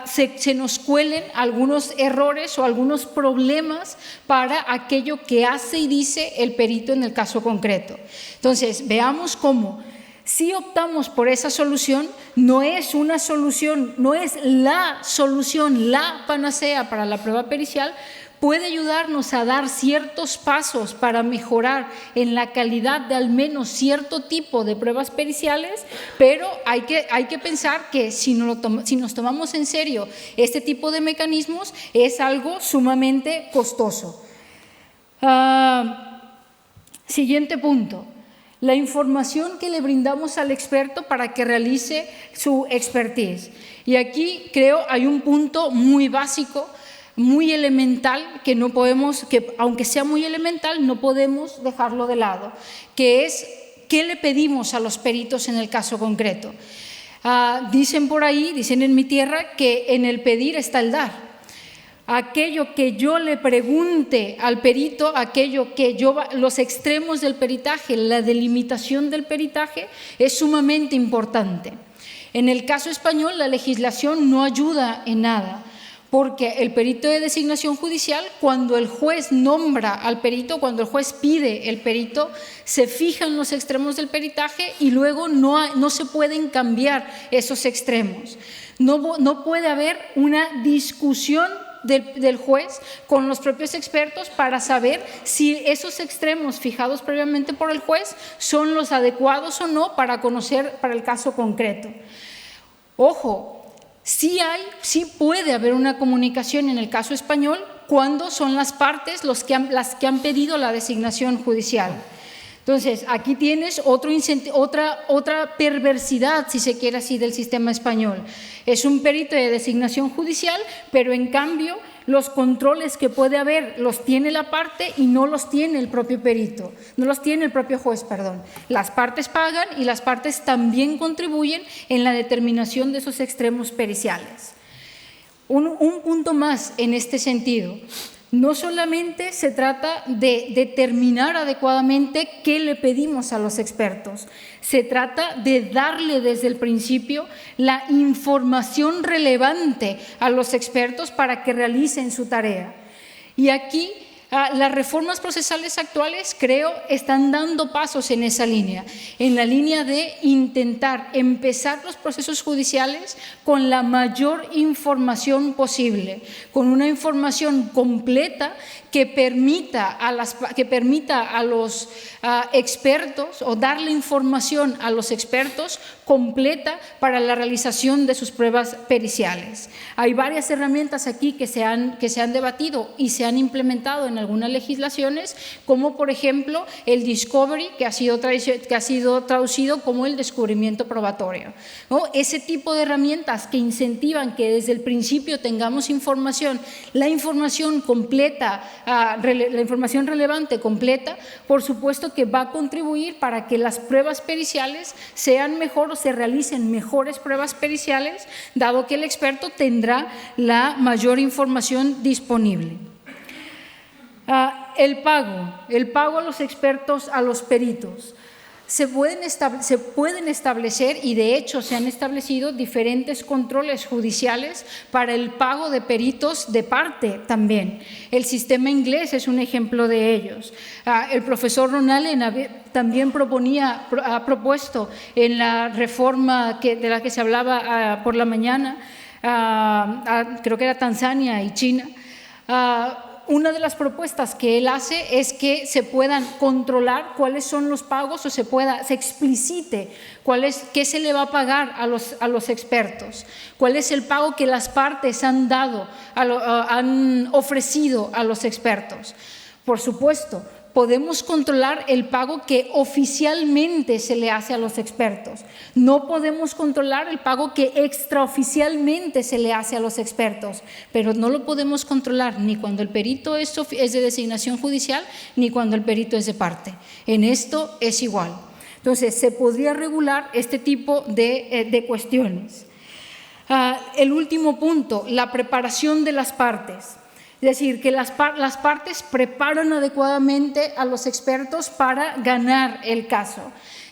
se nos cuelen algunos errores o algunos problemas para aquello que hace y dice el perito en el caso concreto. Entonces, veamos cómo, si optamos por esa solución, no es una solución, no es la solución, la panacea para la prueba pericial, puede ayudarnos a dar ciertos pasos para mejorar en la calidad de al menos cierto tipo de pruebas periciales, pero hay que pensar que si nos tomamos en serio este tipo de mecanismos es algo sumamente costoso. Siguiente punto. La información que le brindamos al experto para que realice su expertise. Y aquí creo hay un punto muy básico, muy elemental, que aunque sea muy elemental, no podemos dejarlo de lado, que es ¿qué le pedimos a los peritos en el caso concreto? Dicen por ahí, dicen en mi tierra, que en el pedir está el dar. Aquello que yo le pregunte al perito, los extremos del peritaje, la delimitación del peritaje es sumamente importante. En el caso español, la legislación no ayuda en nada, porque el perito de designación judicial, cuando el juez nombra al perito, cuando el juez pide el perito, se fijan los extremos del peritaje y luego no se pueden cambiar esos extremos. No puede haber una discusión del juez con los propios expertos para saber si esos extremos fijados previamente por el juez son los adecuados o no para conocer para el caso concreto. Ojo, sí puede haber una comunicación en el caso español cuando son las partes las que han pedido la designación judicial. Entonces, aquí tienes otra perversidad, si se quiere así, del sistema español. Es un perito de designación judicial, pero en cambio los controles que puede haber los tiene la parte y no los tiene el propio perito, no los tiene el propio juez, perdón. Las partes pagan y las partes también contribuyen en la determinación de esos extremos periciales. Un punto más en este sentido. No solamente se trata de determinar adecuadamente qué le pedimos a los expertos, se trata de darle desde el principio la información relevante a los expertos para que realicen su tarea. Y aquí las reformas procesales actuales, creo, están dando pasos en esa línea, en la línea de intentar empezar los procesos judiciales con la mayor información posible, con una información completa que permita a los expertos, o darle información a los expertos completa para la realización de sus pruebas periciales. Hay varias herramientas aquí que se han debatido y se han implementado en algunas legislaciones, como por ejemplo el discovery, que ha sido traducido como el descubrimiento probatorio, ¿no? Ese tipo de herramientas que incentivan que desde el principio tengamos información, la información completa, la información relevante completa, por supuesto que va a contribuir para que las pruebas periciales sean mejor o se realicen mejores pruebas periciales, dado que el experto tendrá la mayor información disponible. El pago a los expertos, a los peritos. Se pueden establecer, y de hecho se han establecido, diferentes controles judiciales para el pago de peritos de parte también. El sistema inglés es un ejemplo de ellos. El profesor Ron Allen también ha propuesto en la reforma de la que se hablaba por la mañana, creo que era Tanzania y China, una de las propuestas que él hace es que se puedan controlar cuáles son los pagos o se explicite qué se le va a pagar a los expertos, cuál es el pago que las partes han ofrecido a los expertos. Por supuesto, podemos controlar el pago que oficialmente se le hace a los expertos. No podemos controlar el pago que extraoficialmente se le hace a los expertos, pero no lo podemos controlar ni cuando el perito es de designación judicial ni cuando el perito es de parte. En esto es igual. Entonces, se podría regular este tipo de cuestiones. El último punto, la preparación de las partes. Es decir, que las partes preparan adecuadamente a los expertos para ganar el caso.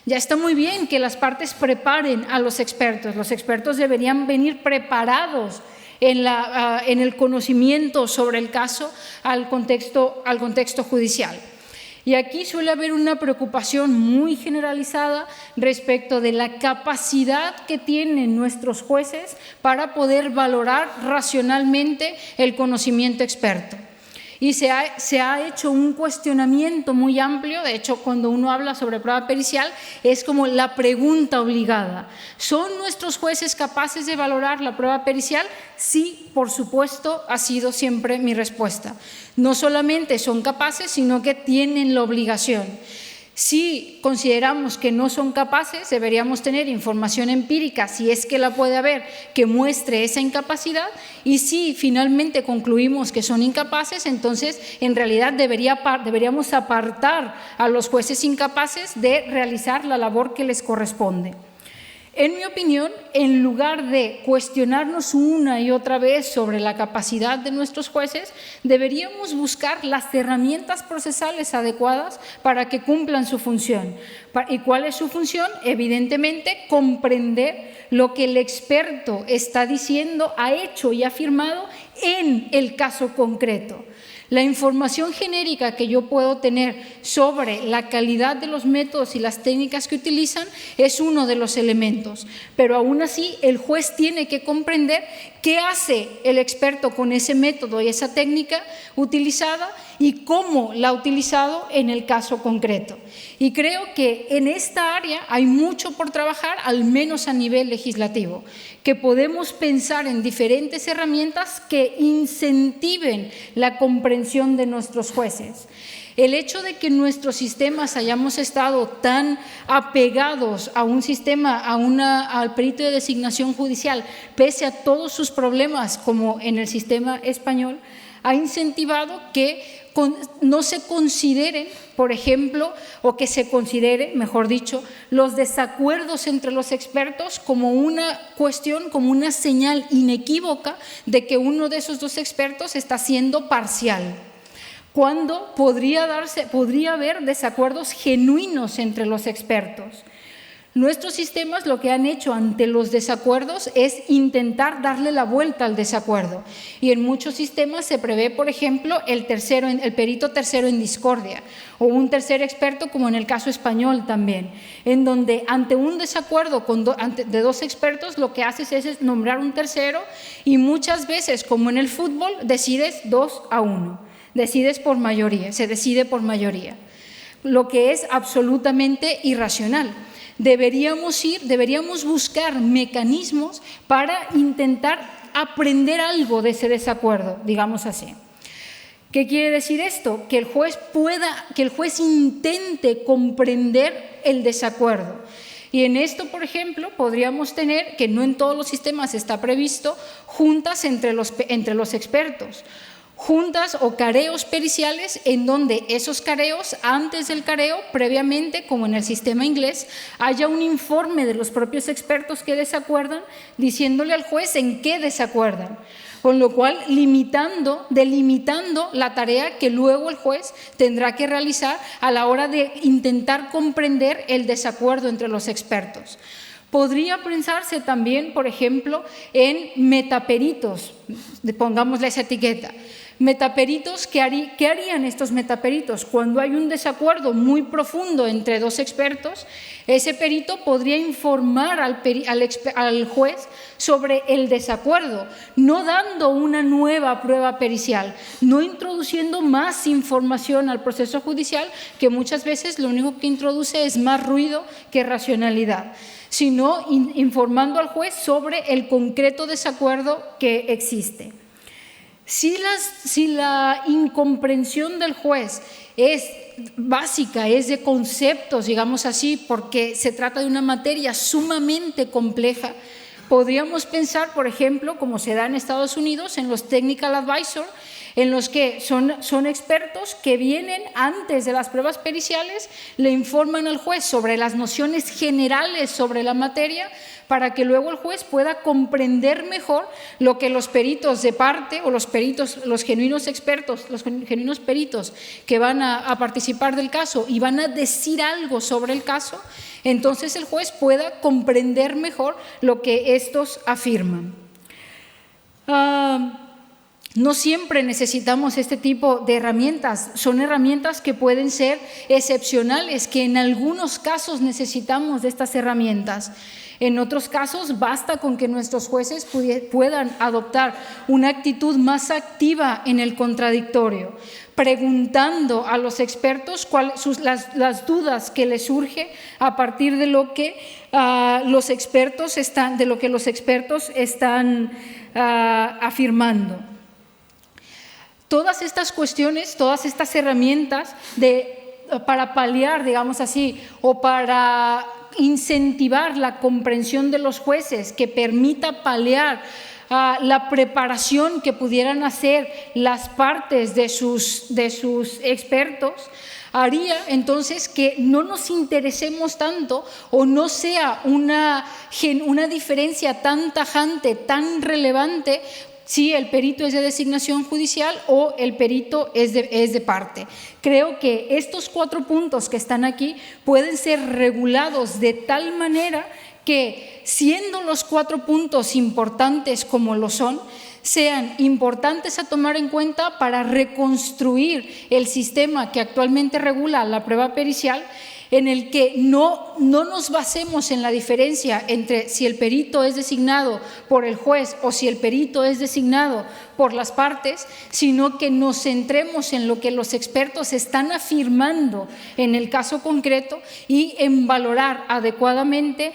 Ya está muy bien que las partes preparen a los expertos deberían venir preparados en el conocimiento sobre el caso al contexto judicial. Y aquí suele haber una preocupación muy generalizada respecto de la capacidad que tienen nuestros jueces para poder valorar racionalmente el conocimiento experto. Y se ha hecho un cuestionamiento muy amplio. De hecho, cuando uno habla sobre prueba pericial, es como la pregunta obligada. ¿Son nuestros jueces capaces de valorar la prueba pericial? Sí, por supuesto, ha sido siempre mi respuesta. No solamente son capaces, sino que tienen la obligación. Si consideramos que no son capaces, deberíamos tener información empírica, si es que la puede haber, que muestre esa incapacidad, y si finalmente concluimos que son incapaces, entonces en realidad deberíamos apartar a los jueces incapaces de realizar la labor que les corresponde. En mi opinión, en lugar de cuestionarnos una y otra vez sobre la capacidad de nuestros jueces, deberíamos buscar las herramientas procesales adecuadas para que cumplan su función. ¿Y cuál es su función? Evidentemente, comprender lo que el experto está diciendo, ha hecho y ha afirmado en el caso concreto. La información genérica que yo puedo tener sobre la calidad de los métodos y las técnicas que utilizan es uno de los elementos, pero aún así el juez tiene que comprender qué hace el experto con ese método y esa técnica utilizada y cómo la ha utilizado en el caso concreto. Y creo que en esta área hay mucho por trabajar, al menos a nivel legislativo, que podemos pensar en diferentes herramientas que incentiven la comprensión de nuestros jueces. El hecho de que en nuestros sistemas hayamos estado tan apegados a un sistema, al perito de designación judicial, pese a todos sus problemas, como en el sistema español, ha incentivado que no se consideren, por ejemplo, o que se considere, mejor dicho, los desacuerdos entre los expertos como una cuestión, como una señal inequívoca de que uno de esos dos expertos está siendo parcial, cuando podría haber desacuerdos genuinos entre los expertos. Nuestros sistemas lo que han hecho ante los desacuerdos es intentar darle la vuelta al desacuerdo, y en muchos sistemas se prevé, por ejemplo, el perito tercero en discordia o un tercer experto, como en el caso español también, en donde ante un desacuerdo de dos expertos lo que haces es nombrar un tercero, y muchas veces, como en el fútbol, decides 2-1, decides por mayoría, se decide por mayoría, lo que es absolutamente irracional. Deberíamos buscar mecanismos para intentar aprender algo de ese desacuerdo, digamos así. ¿Qué quiere decir esto? Que el juez intente comprender el desacuerdo. Y en esto, por ejemplo, podríamos tener, que no en todos los sistemas está previsto, juntas entre los expertos. Juntas o careos periciales, en donde esos careos, antes del careo, previamente, como en el sistema inglés, haya un informe de los propios expertos que desacuerdan, diciéndole al juez en qué desacuerdan, con lo cual delimitando la tarea que luego el juez tendrá que realizar a la hora de intentar comprender el desacuerdo entre los expertos. Podría pensarse también, por ejemplo, en metaperitos, pongámosle esa etiqueta. Metaperitos, ¿qué harían estos metaperitos? Cuando hay un desacuerdo muy profundo entre dos expertos, ese perito podría informar al juez sobre el desacuerdo, no dando una nueva prueba pericial, no introduciendo más información al proceso judicial, que muchas veces lo único que introduce es más ruido que racionalidad, sino informando al juez sobre el concreto desacuerdo que existe. Si la incomprensión del juez es básica, es de conceptos, digamos así, porque se trata de una materia sumamente compleja, podríamos pensar, por ejemplo, como se da en Estados Unidos, en los Technical Advisor, en los que son expertos que vienen antes de las pruebas periciales, le informan al juez sobre las nociones generales sobre la materia, para que luego el juez pueda comprender mejor lo que los peritos de parte o los genuinos expertos, los genuinos peritos que van a participar del caso y van a decir algo sobre el caso, entonces el juez pueda comprender mejor lo que estos afirman. No siempre necesitamos este tipo de herramientas, son herramientas que pueden ser excepcionales, que en algunos casos necesitamos de estas herramientas. En otros casos basta con que nuestros jueces puedan adoptar una actitud más activa en el contradictorio, preguntando a los expertos las dudas que les surge a partir de lo que los expertos están afirmando. Todas estas cuestiones, todas estas herramientas para paliar, digamos así, o para incentivar la comprensión de los jueces, que permita paliar la preparación que pudieran hacer las partes de sus expertos, haría entonces que no nos interesemos tanto o no sea una diferencia tan tajante, tan relevante, si el perito es de designación judicial o el perito es de parte. Creo que estos 4 puntos que están aquí pueden ser regulados de tal manera que, siendo los 4 puntos importantes como lo son, sean importantes a tomar en cuenta para reconstruir el sistema que actualmente regula la prueba pericial, en el que no nos basemos en la diferencia entre si el perito es designado por el juez o si el perito es designado por las partes, sino que nos centremos en lo que los expertos están afirmando en el caso concreto y en valorar adecuadamente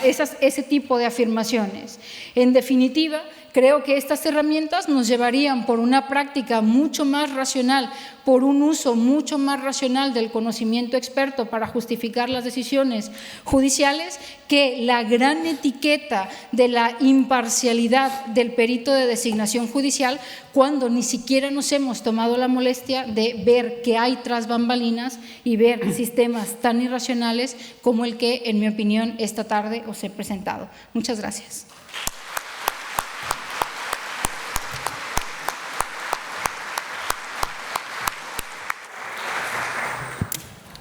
ese tipo de afirmaciones. En definitiva, creo que estas herramientas nos llevarían por una práctica mucho más racional, por un uso mucho más racional del conocimiento experto para justificar las decisiones judiciales, que la gran etiqueta de la imparcialidad del perito de designación judicial, cuando ni siquiera nos hemos tomado la molestia de ver que hay tras bambalinas y ver sistemas tan irracionales como el que, en mi opinión, esta tarde os he presentado. Muchas gracias.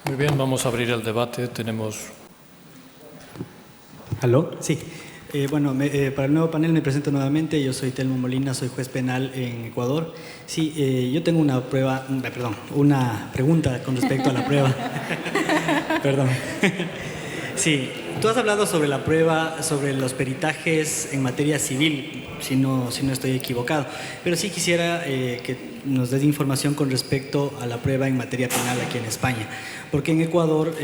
Muy bien, vamos a abrir el debate. Tenemos... ¿Aló? Sí. Para el nuevo panel me presento nuevamente. Yo soy Telmo Molina, soy juez penal en Ecuador. Sí, yo tengo una pregunta con respecto a la prueba. Perdón. Sí, tú has hablado sobre la prueba, sobre los peritajes en materia civil, si no estoy equivocado, pero sí quisiera que nos des información con respecto a la prueba en materia penal aquí en España, porque en Ecuador,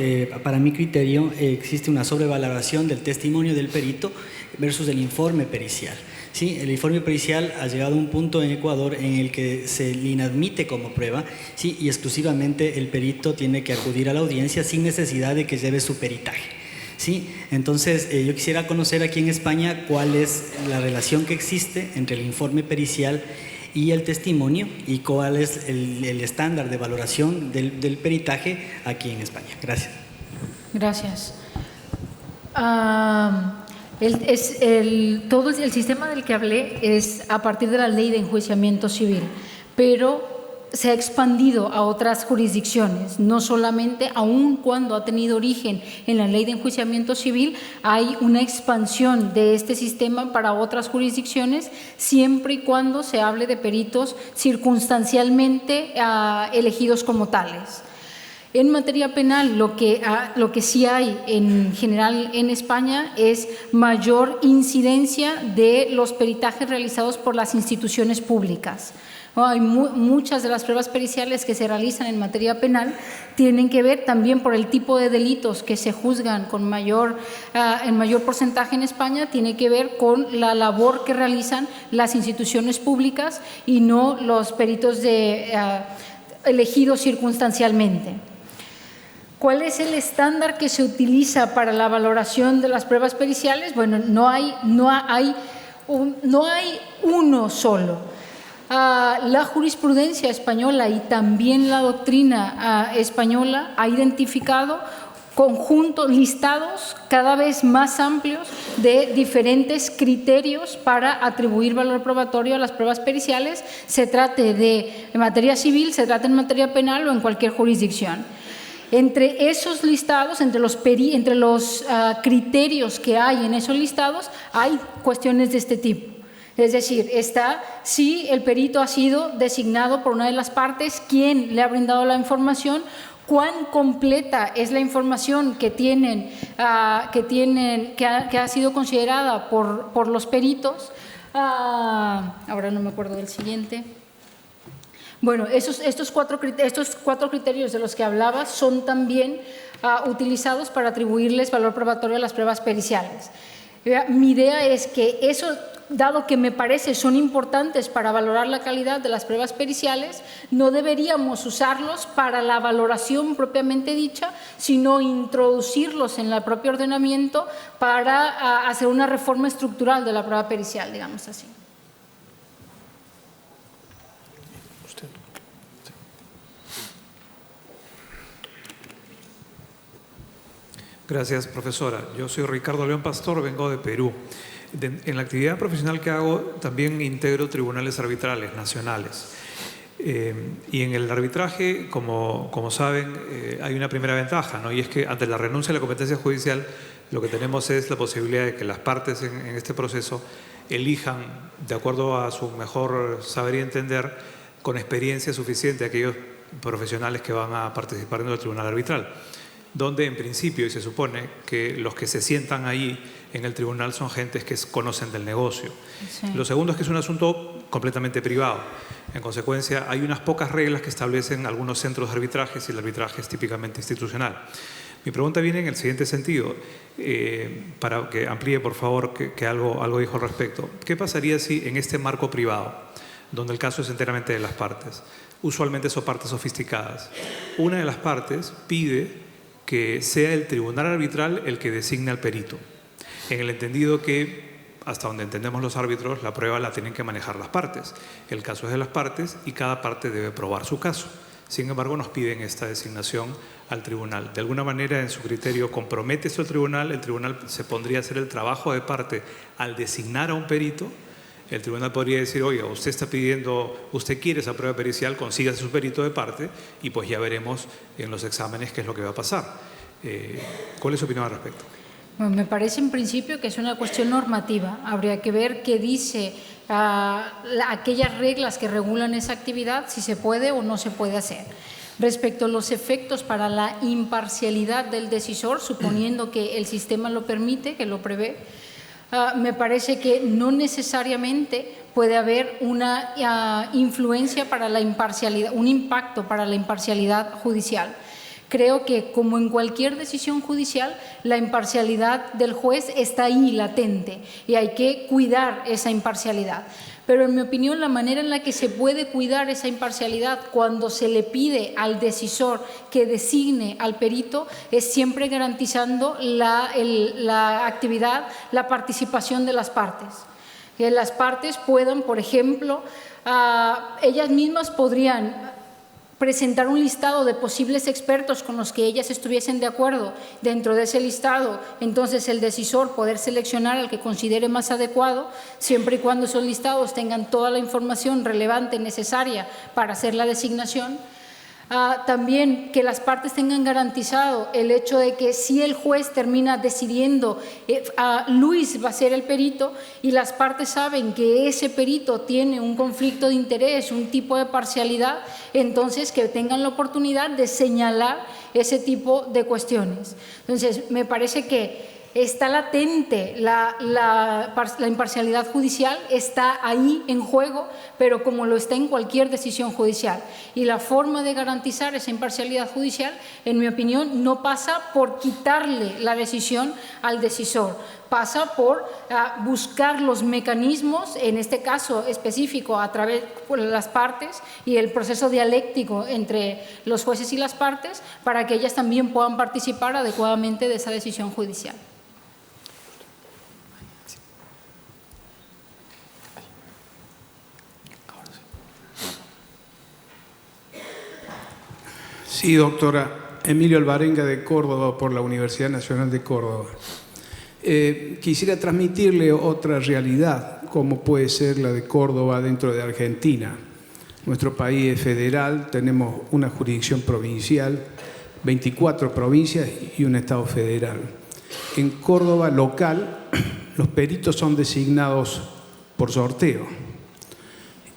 para mi criterio, existe una sobrevaloración del testimonio del perito versus el informe pericial. Sí, el informe pericial ha llegado a un punto en Ecuador en el que se le inadmite como prueba, sí, y exclusivamente el perito tiene que acudir a la audiencia sin necesidad de que lleve su peritaje. Sí, entonces yo quisiera conocer aquí en España cuál es la relación que existe entre el informe pericial y el testimonio y cuál es el estándar de valoración del peritaje aquí en España. Gracias. Gracias. Todo el sistema del que hablé es a partir de la ley de enjuiciamiento civil, pero se ha expandido a otras jurisdicciones, no solamente, aun cuando ha tenido origen en la Ley de Enjuiciamiento Civil, hay una expansión de este sistema para otras jurisdicciones, siempre y cuando se hable de peritos circunstancialmente elegidos como tales. En materia penal, lo que sí hay en general en España es mayor incidencia de los peritajes realizados por las instituciones públicas. Hay muchas de las pruebas periciales que se realizan en materia penal tienen que ver también por el tipo de delitos que se juzgan con en mayor porcentaje en España, tiene que ver con la labor que realizan las instituciones públicas y no los peritos elegidos circunstancialmente. ¿Cuál es el estándar que se utiliza para la valoración de las pruebas periciales? Bueno, no hay uno solo. La jurisprudencia española y también la doctrina española ha identificado listados cada vez más amplios de diferentes criterios para atribuir valor probatorio a las pruebas periciales, se trate de materia civil, se trate en materia penal o en cualquier jurisdicción. Entre esos listados, entre los criterios que hay en esos listados, hay cuestiones de este tipo. Es decir, está si el perito ha sido designado por una de las partes, quién le ha brindado la información, cuán completa es la información que ha sido considerada por los peritos. Ahora no me acuerdo del siguiente. Bueno, estos cuatro criterios de los que hablaba son también utilizados para atribuirles valor probatorio a las pruebas periciales. Mi idea es que eso, dado que me parece son importantes para valorar la calidad de las pruebas periciales, no deberíamos usarlos para la valoración propiamente dicha, sino introducirlos en el propio ordenamiento para hacer una reforma estructural de la prueba pericial, digamos así. Gracias, profesora. Yo soy Ricardo León Pastor, vengo de Perú. En la actividad profesional que hago también integro tribunales arbitrales nacionales. Y en el arbitraje, como saben, hay una primera ventaja, ¿no? Y es que ante la renuncia a la competencia judicial, lo que tenemos es la posibilidad de que las partes en este proceso elijan, de acuerdo a su mejor saber y entender, con experiencia suficiente, aquellos profesionales que van a participar en el tribunal arbitral, donde en principio, y se supone que los que se sientan ahí en el tribunal son gentes que conocen del negocio. Sí. Lo segundo es que es un asunto completamente privado. En consecuencia, hay unas pocas reglas que establecen algunos centros de arbitrajes y el arbitraje es típicamente institucional. Mi pregunta viene en el siguiente sentido, para que amplíe, por favor, que algo dijo al respecto. ¿Qué pasaría si en este marco privado, donde el caso es enteramente de las partes, usualmente son partes sofisticadas, una de las partes pide que sea el tribunal arbitral el que designe al perito, en el entendido que, hasta donde entendemos los árbitros, la prueba la tienen que manejar las partes. El caso es de las partes y cada parte debe probar su caso. Sin embargo, nos piden esta designación al tribunal. De alguna manera, en su criterio, compromete esto al tribunal. El tribunal se pondría a hacer el trabajo de parte al designar a un perito. El tribunal podría decir, oiga, usted está pidiendo, usted quiere esa prueba pericial, consígase su perito de parte y pues ya veremos en los exámenes qué es lo que va a pasar. ¿Cuál es su opinión al respecto? Bueno, me parece en principio que es una cuestión normativa. Habría que ver qué dice aquellas reglas que regulan esa actividad, si se puede o no se puede hacer. Respecto a los efectos para la imparcialidad del decisor, suponiendo que el sistema lo permite, que lo prevé, me parece que no necesariamente puede haber una influencia para la imparcialidad, un impacto para la imparcialidad judicial. Creo que, como en cualquier decisión judicial, la imparcialidad del juez está ahí latente y hay que cuidar esa imparcialidad. Pero, en mi opinión, la manera en la que se puede cuidar esa imparcialidad cuando se le pide al decisor que designe al perito es siempre garantizando la actividad, la participación de las partes. Que las partes puedan, por ejemplo, ellas mismas podrían presentar un listado de posibles expertos con los que ellas estuviesen de acuerdo. Dentro de ese listado, entonces el decisor poder seleccionar al que considere más adecuado, siempre y cuando esos listados tengan toda la información relevante necesaria para hacer la designación. También que las partes tengan garantizado el hecho de que si el juez termina decidiendo Luis va a ser el perito y las partes saben que ese perito tiene un conflicto de interés, un tipo de parcialidad, entonces que tengan la oportunidad de señalar ese tipo de cuestiones. Entonces, me parece que está latente la imparcialidad judicial, está ahí en juego, pero como lo está en cualquier decisión judicial. Y la forma de garantizar esa imparcialidad judicial, en mi opinión, no pasa por quitarle la decisión al decisor, pasa por buscar los mecanismos, en este caso específico, a través de las partes y el proceso dialéctico entre los jueces y las partes, para que ellas también puedan participar adecuadamente de esa decisión judicial. Sí, doctora. Emilio Alvarenga, de Córdoba, por la Universidad Nacional de Córdoba. Quisiera transmitirle otra realidad, como puede ser la de Córdoba dentro de Argentina. Nuestro país es federal, tenemos una jurisdicción provincial, 24 provincias y un estado federal. En Córdoba local, los peritos son designados por sorteo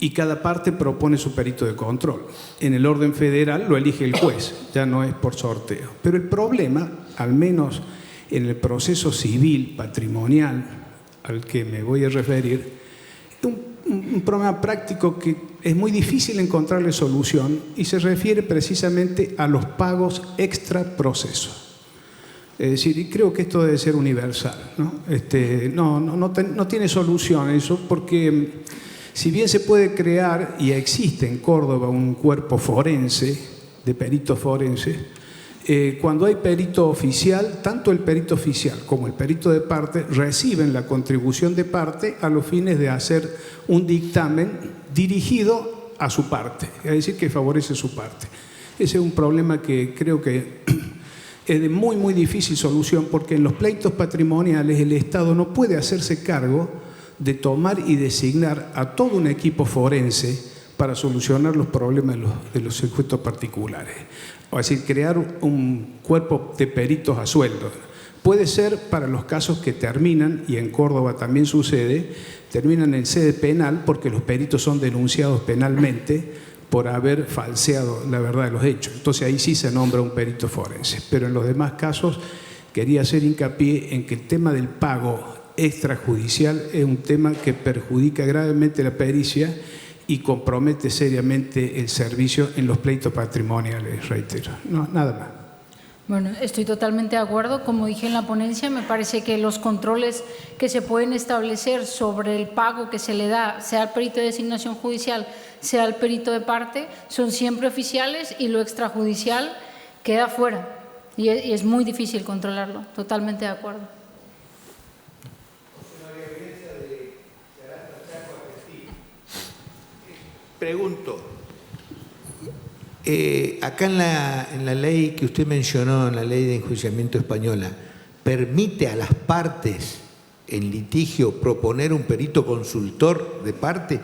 y cada parte propone su perito de control. En el orden federal lo elige el juez, ya no es por sorteo. Pero el problema, al menos en el proceso civil patrimonial al que me voy a referir, es un problema práctico que es muy difícil encontrarle solución y se refiere precisamente a los pagos extra proceso. Es decir, y creo que esto debe ser universal, ¿no? No tiene solución eso, porque si bien se puede crear, y existe en Córdoba un cuerpo forense, de peritos forenses, cuando hay perito oficial, tanto el perito oficial como el perito de parte reciben la contribución de parte a los fines de hacer un dictamen dirigido a su parte, es decir, que favorece su parte. Ese es un problema que creo que es de muy, muy difícil solución, porque en los pleitos patrimoniales el Estado no puede hacerse cargo de tomar y designar a todo un equipo forense para solucionar los problemas de los sujetos particulares. O decir, crear un cuerpo de peritos a sueldo. Puede ser para los casos que terminan, y en Córdoba también sucede, terminan en sede penal porque los peritos son denunciados penalmente por haber falseado la verdad de los hechos. Entonces ahí sí se nombra un perito forense. Pero en los demás casos quería hacer hincapié en que el tema del pago extrajudicial es un tema que perjudica gravemente la pericia y compromete seriamente el servicio en los pleitos patrimoniales, reitero. No, nada más. Bueno, estoy totalmente de acuerdo. Como dije en la ponencia, me parece que los controles que se pueden establecer sobre el pago que se le da, sea al perito de designación judicial, sea al perito de parte, son siempre oficiales y lo extrajudicial queda fuera. Y es muy difícil controlarlo. Totalmente de acuerdo. Pregunto, acá en la ley que usted mencionó, en la ley de enjuiciamiento española, ¿permite a las partes en litigio proponer un perito consultor de parte?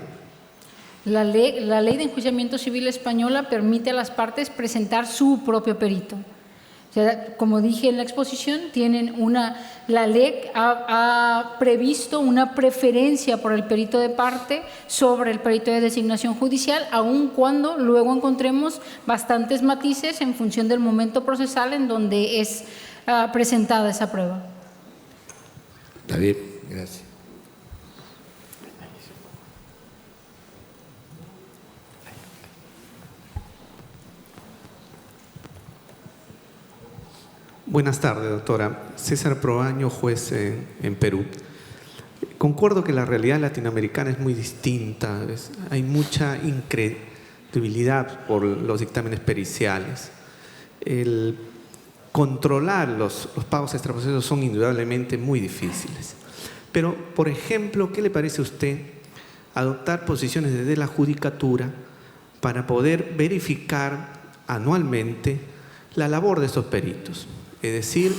La ley de enjuiciamiento civil española permite a las partes presentar su propio perito. O sea, como dije en la exposición, la LEC ha previsto una preferencia por el perito de parte sobre el perito de designación judicial, aun cuando luego encontremos bastantes matices en función del momento procesal en donde es presentada esa prueba. Está bien, gracias. Buenas tardes, doctora. César Proaño, juez en Perú. Concuerdo que la realidad latinoamericana es muy distinta. Hay mucha incredibilidad por los dictámenes periciales. El controlar los pagos extraprocesos son indudablemente muy difíciles. Pero, por ejemplo, ¿qué le parece a usted adoptar posiciones desde la judicatura para poder verificar anualmente la labor de estos peritos. Es decir,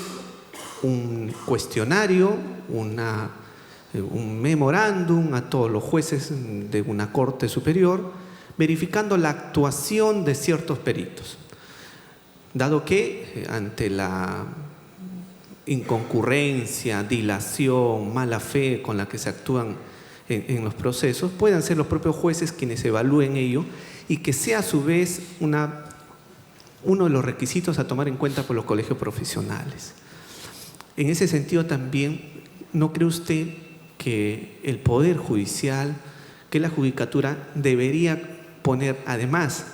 un cuestionario, un memorándum a todos los jueces de una corte superior, verificando la actuación de ciertos peritos. Dado que ante la inconcurrencia, dilación, mala fe con la que se actúan en los procesos, puedan ser los propios jueces quienes evalúen ello y que sea a su vez uno de los requisitos a tomar en cuenta por los colegios profesionales. En ese sentido también, ¿no cree usted que el Poder Judicial, que la Judicatura debería poner, además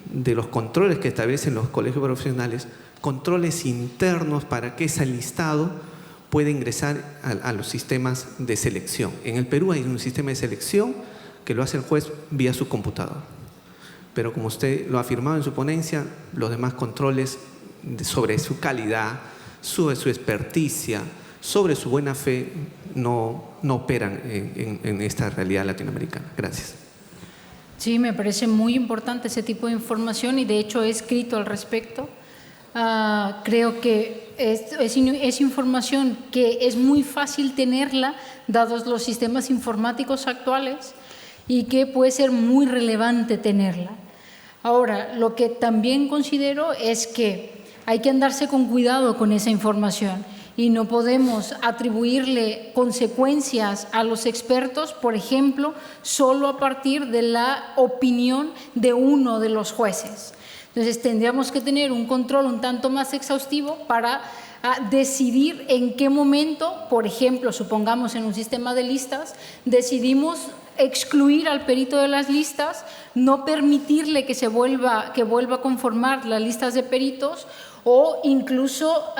de los controles que establecen los colegios profesionales, controles internos para que ese listado pueda ingresar a los sistemas de selección? En el Perú hay un sistema de selección que lo hace el juez vía su computador. Pero como usted lo ha afirmado en su ponencia, los demás controles sobre su calidad, sobre su experticia, sobre su buena fe, no operan en esta realidad latinoamericana. Gracias. Sí, me parece muy importante ese tipo de información y de hecho he escrito al respecto. Creo que es información que es muy fácil tenerla, dados los sistemas informáticos actuales, y que puede ser muy relevante tenerla. Ahora, lo que también considero es que hay que andarse con cuidado con esa información y no podemos atribuirle consecuencias a los expertos, por ejemplo, solo a partir de la opinión de uno de los jueces. Entonces, tendríamos que tener un control un tanto más exhaustivo para decidir en qué momento, por ejemplo, supongamos en un sistema de listas, decidimos excluir al perito de las listas, no permitirle que vuelva a conformar las listas de peritos, o incluso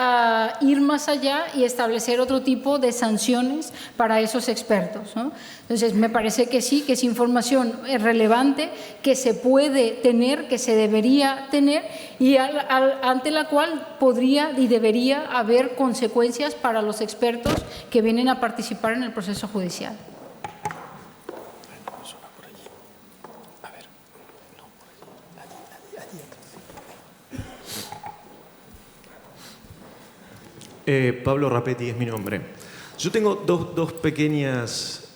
ir más allá y establecer otro tipo de sanciones para esos expertos, ¿no? Entonces, me parece que sí, que es información relevante, que se puede tener, que se debería tener y ante la cual podría y debería haber consecuencias para los expertos que vienen a participar en el proceso judicial. Pablo Rapetti es mi nombre. Yo tengo dos pequeñas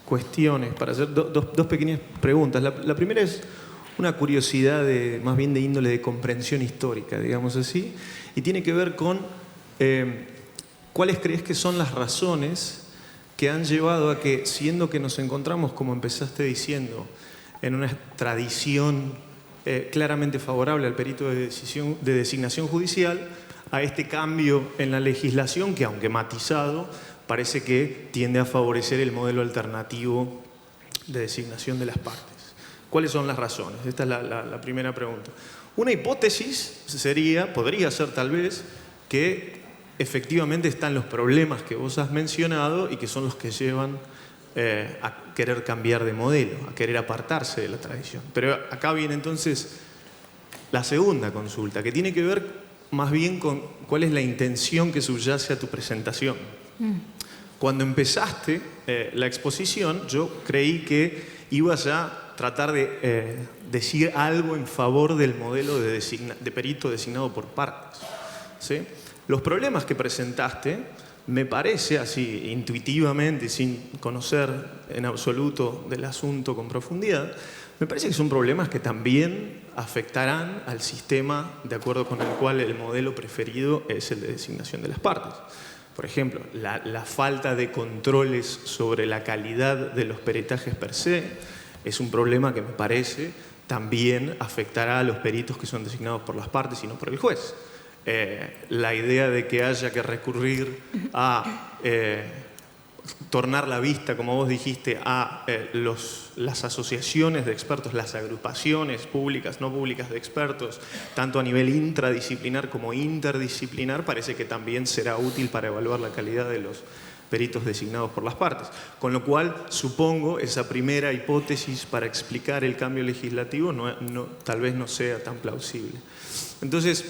cuestiones para hacer, dos pequeñas preguntas. La primera es una curiosidad más bien de índole de comprensión histórica, digamos así, y tiene que ver con cuáles crees que son las razones que han llevado a que, siendo que nos encontramos, como empezaste diciendo, en una tradición claramente favorable al perito de designación judicial, a este cambio en la legislación que, aunque matizado, parece que tiende a favorecer el modelo alternativo de designación de las partes. ¿Cuáles son las razones? Esta es la primera pregunta. Una hipótesis podría ser tal vez, que efectivamente están los problemas que vos has mencionado y que son los que llevan a querer cambiar de modelo, a querer apartarse de la tradición. Pero acá viene entonces la segunda consulta, que tiene que ver más bien con cuál es la intención que subyace a tu presentación. Cuando empezaste la exposición, yo creí que ibas a tratar de decir algo en favor del modelo de perito designado por partes, ¿sí? Los problemas que presentaste, me parece así intuitivamente, sin conocer en absoluto del asunto con profundidad, me parece que son problemas que también afectarán al sistema de acuerdo con el cual el modelo preferido es el de designación de las partes. Por ejemplo, la falta de controles sobre la calidad de los peritajes per se es un problema que me parece también afectará a los peritos que son designados por las partes y no por el juez. La idea de que haya que recurrir a tornar la vista, como vos dijiste, a las asociaciones de expertos, las agrupaciones públicas, no públicas de expertos, tanto a nivel intradisciplinar como interdisciplinar, parece que también será útil para evaluar la calidad de los peritos designados por las partes. Con lo cual, supongo, esa primera hipótesis para explicar el cambio legislativo tal vez no sea tan plausible. Entonces,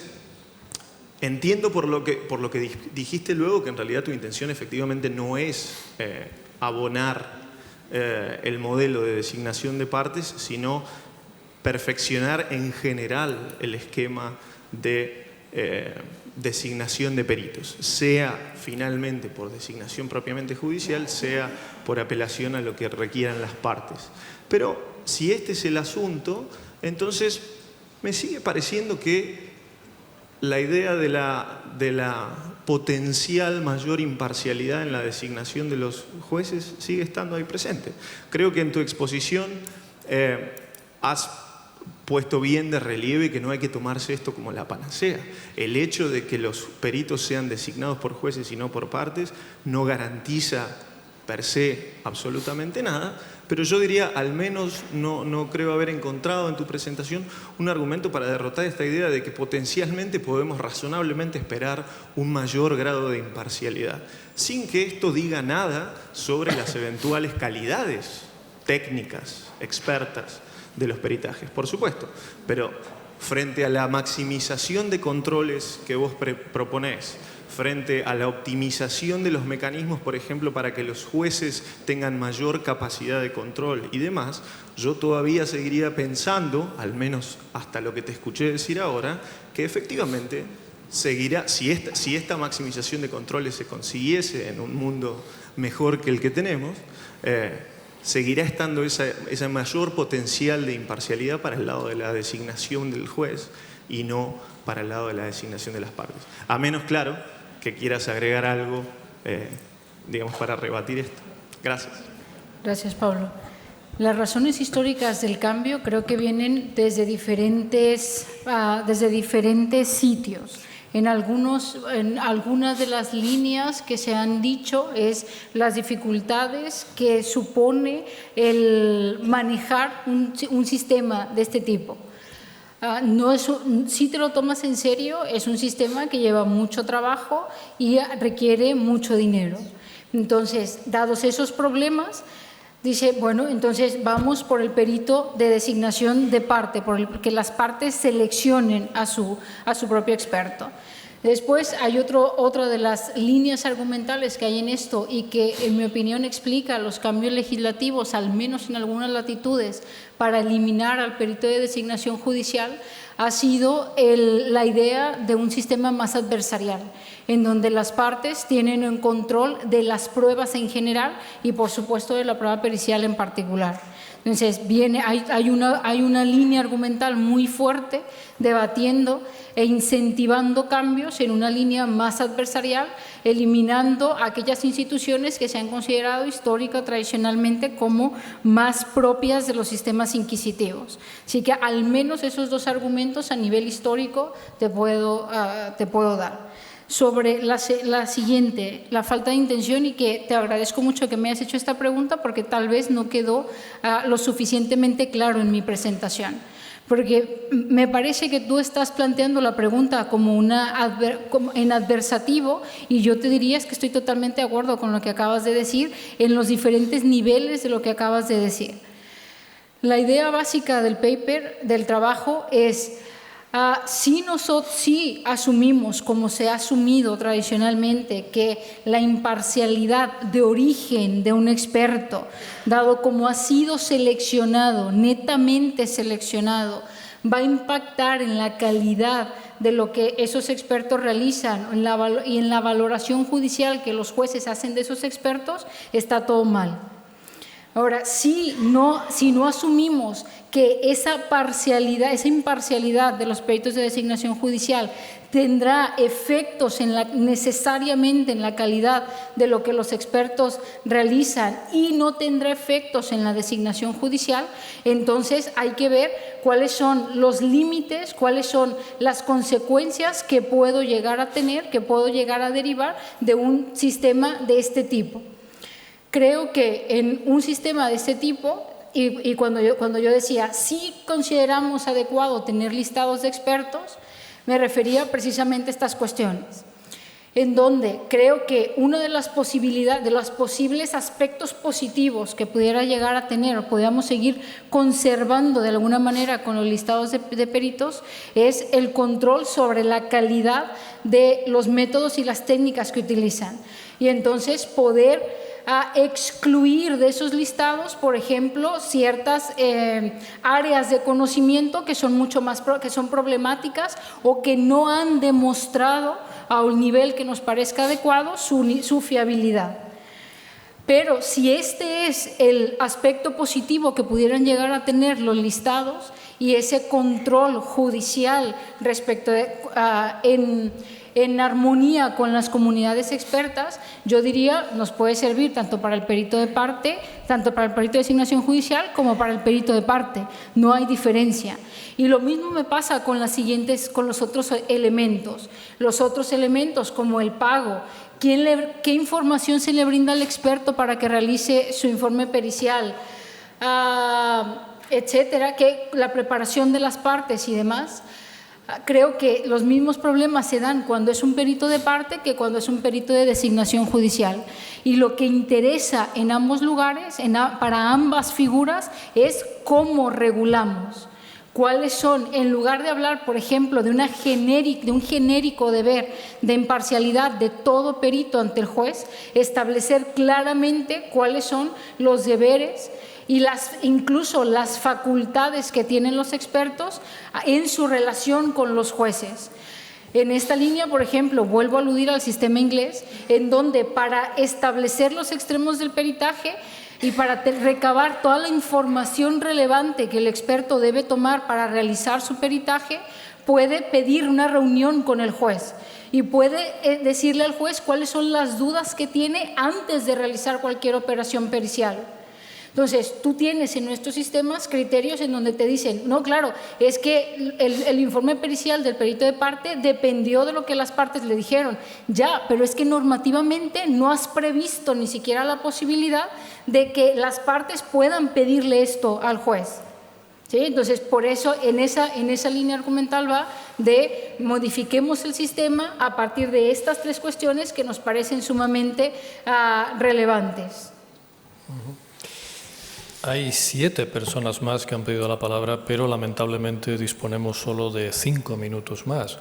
entiendo por lo que dijiste luego que en realidad tu intención efectivamente no es abonar el modelo de designación de partes, sino perfeccionar en general el esquema de designación de peritos, sea finalmente por designación propiamente judicial, sea por apelación a lo que requieran las partes. Pero si este es el asunto, entonces me sigue pareciendo que la idea de la potencial mayor imparcialidad en la designación de los jueces sigue estando ahí presente. Creo que en tu exposición has puesto bien de relieve que no hay que tomarse esto como la panacea. El hecho de que los peritos sean designados por jueces y no por partes no garantiza per se absolutamente nada, pero yo diría, al menos no creo haber encontrado en tu presentación un argumento para derrotar esta idea de que potencialmente podemos razonablemente esperar un mayor grado de imparcialidad, sin que esto diga nada sobre las eventuales calidades técnicas, expertas de los peritajes, por supuesto, pero frente a la maximización de controles que vos proponés, frente a la optimización de los mecanismos, por ejemplo, para que los jueces tengan mayor capacidad de control y demás, yo todavía seguiría pensando, al menos hasta lo que te escuché decir ahora, que efectivamente seguirá, si esta maximización de controles se consiguiese en un mundo mejor que el que tenemos, seguirá estando ese mayor potencial de imparcialidad para el lado de la designación del juez y no para el lado de la designación de las partes. A menos, claro, que quieras agregar algo, digamos, para rebatir esto. Gracias. Gracias, Pablo. Las razones históricas del cambio creo que vienen desde diferentes sitios. En algunas de las líneas que se han dicho es las dificultades que supone el manejar un sistema de este tipo. Si te lo tomas en serio, es un sistema que lleva mucho trabajo y requiere mucho dinero. Entonces, dados esos problemas, dice, bueno, entonces vamos por el perito de designación de parte, por el que las partes seleccionen a su propio experto. Después hay otra de las líneas argumentales que hay en esto y que, en mi opinión, explica los cambios legislativos, al menos en algunas latitudes, para eliminar al perito de designación judicial, ha sido la idea de un sistema más adversarial, en donde las partes tienen el control de las pruebas en general y, por supuesto, de la prueba pericial en particular. Entonces, hay una línea argumental muy fuerte debatiendo e incentivando cambios en una línea más adversarial, eliminando aquellas instituciones que se han considerado histórica tradicionalmente como más propias de los sistemas inquisitivos. Así que al menos esos dos argumentos a nivel histórico te puedo dar. Sobre la siguiente, la falta de intención, y que te agradezco mucho que me hayas hecho esta pregunta porque tal vez no quedó lo suficientemente claro en mi presentación. Porque me parece que tú estás planteando la pregunta como en adversativo, y yo te diría que estoy totalmente de acuerdo con lo que acabas de decir en los diferentes niveles de lo que acabas de decir. La idea básica del paper, del trabajo, es si asumimos, como se ha asumido tradicionalmente, que la imparcialidad de origen de un experto, dado como ha sido seleccionado, netamente seleccionado, va a impactar en la calidad de lo que esos expertos realizan y en la valoración judicial que los jueces hacen de esos expertos, está todo mal. Ahora, si no asumimos que esa imparcialidad de los peritos de designación judicial tendrá efectos necesariamente en la calidad de lo que los expertos realizan y no tendrá efectos en la designación judicial, entonces hay que ver cuáles son los límites, cuáles son las consecuencias que puedo llegar a tener, que puedo llegar a derivar de un sistema de este tipo. Creo que en un sistema de este tipo, y cuando yo decía, si consideramos adecuado tener listados de expertos, me refería precisamente a estas cuestiones, en donde creo que una de las posibilidades, de los posibles aspectos positivos que pudiera llegar a tener o podamos seguir conservando de alguna manera con los listados de peritos, es el control sobre la calidad de los métodos y las técnicas que utilizan. y entonces poder excluir de esos listados, por ejemplo, ciertas áreas de conocimiento que son que son problemáticas o que no han demostrado a un nivel que nos parezca adecuado su fiabilidad. Pero si este es el aspecto positivo que pudieran llegar a tener los listados y ese control judicial respecto de, en armonía con las comunidades expertas, yo diría nos puede servir tanto para el perito de parte, tanto para el perito de designación judicial como para el perito de parte. No hay diferencia. Y lo mismo me pasa con los otros elementos. Los otros elementos como el pago. ¿Qué información se le brinda al experto para que realice su informe pericial? Etcétera, la preparación de las partes y demás. Creo que los mismos problemas se dan cuando es un perito de parte que cuando es un perito de designación judicial. Y lo que interesa en ambos lugares, para ambas figuras, es cómo regulamos. ¿Cuáles son, en lugar de hablar, por ejemplo, de un genérico deber de imparcialidad de todo perito ante el juez, establecer claramente cuáles son los deberes y incluso las facultades que tienen los expertos en su relación con los jueces? En esta línea, por ejemplo, vuelvo a aludir al sistema inglés, en donde para establecer los extremos del peritaje y para recabar toda la información relevante que el experto debe tomar para realizar su peritaje, puede pedir una reunión con el juez y puede decirle al juez cuáles son las dudas que tiene antes de realizar cualquier operación pericial. Entonces, tú tienes en nuestros sistemas criterios en donde te dicen, no, claro, es que el informe pericial del perito de parte dependió de lo que las partes le dijeron. Ya, pero es que normativamente no has previsto ni siquiera la posibilidad de que las partes puedan pedirle esto al juez. ¿Sí? Entonces, por eso en esa línea argumental va de modifiquemos el sistema a partir de estas tres cuestiones que nos parecen sumamente relevantes. Hay 7 personas más que han pedido la palabra, pero lamentablemente disponemos solo de 5 minutos más.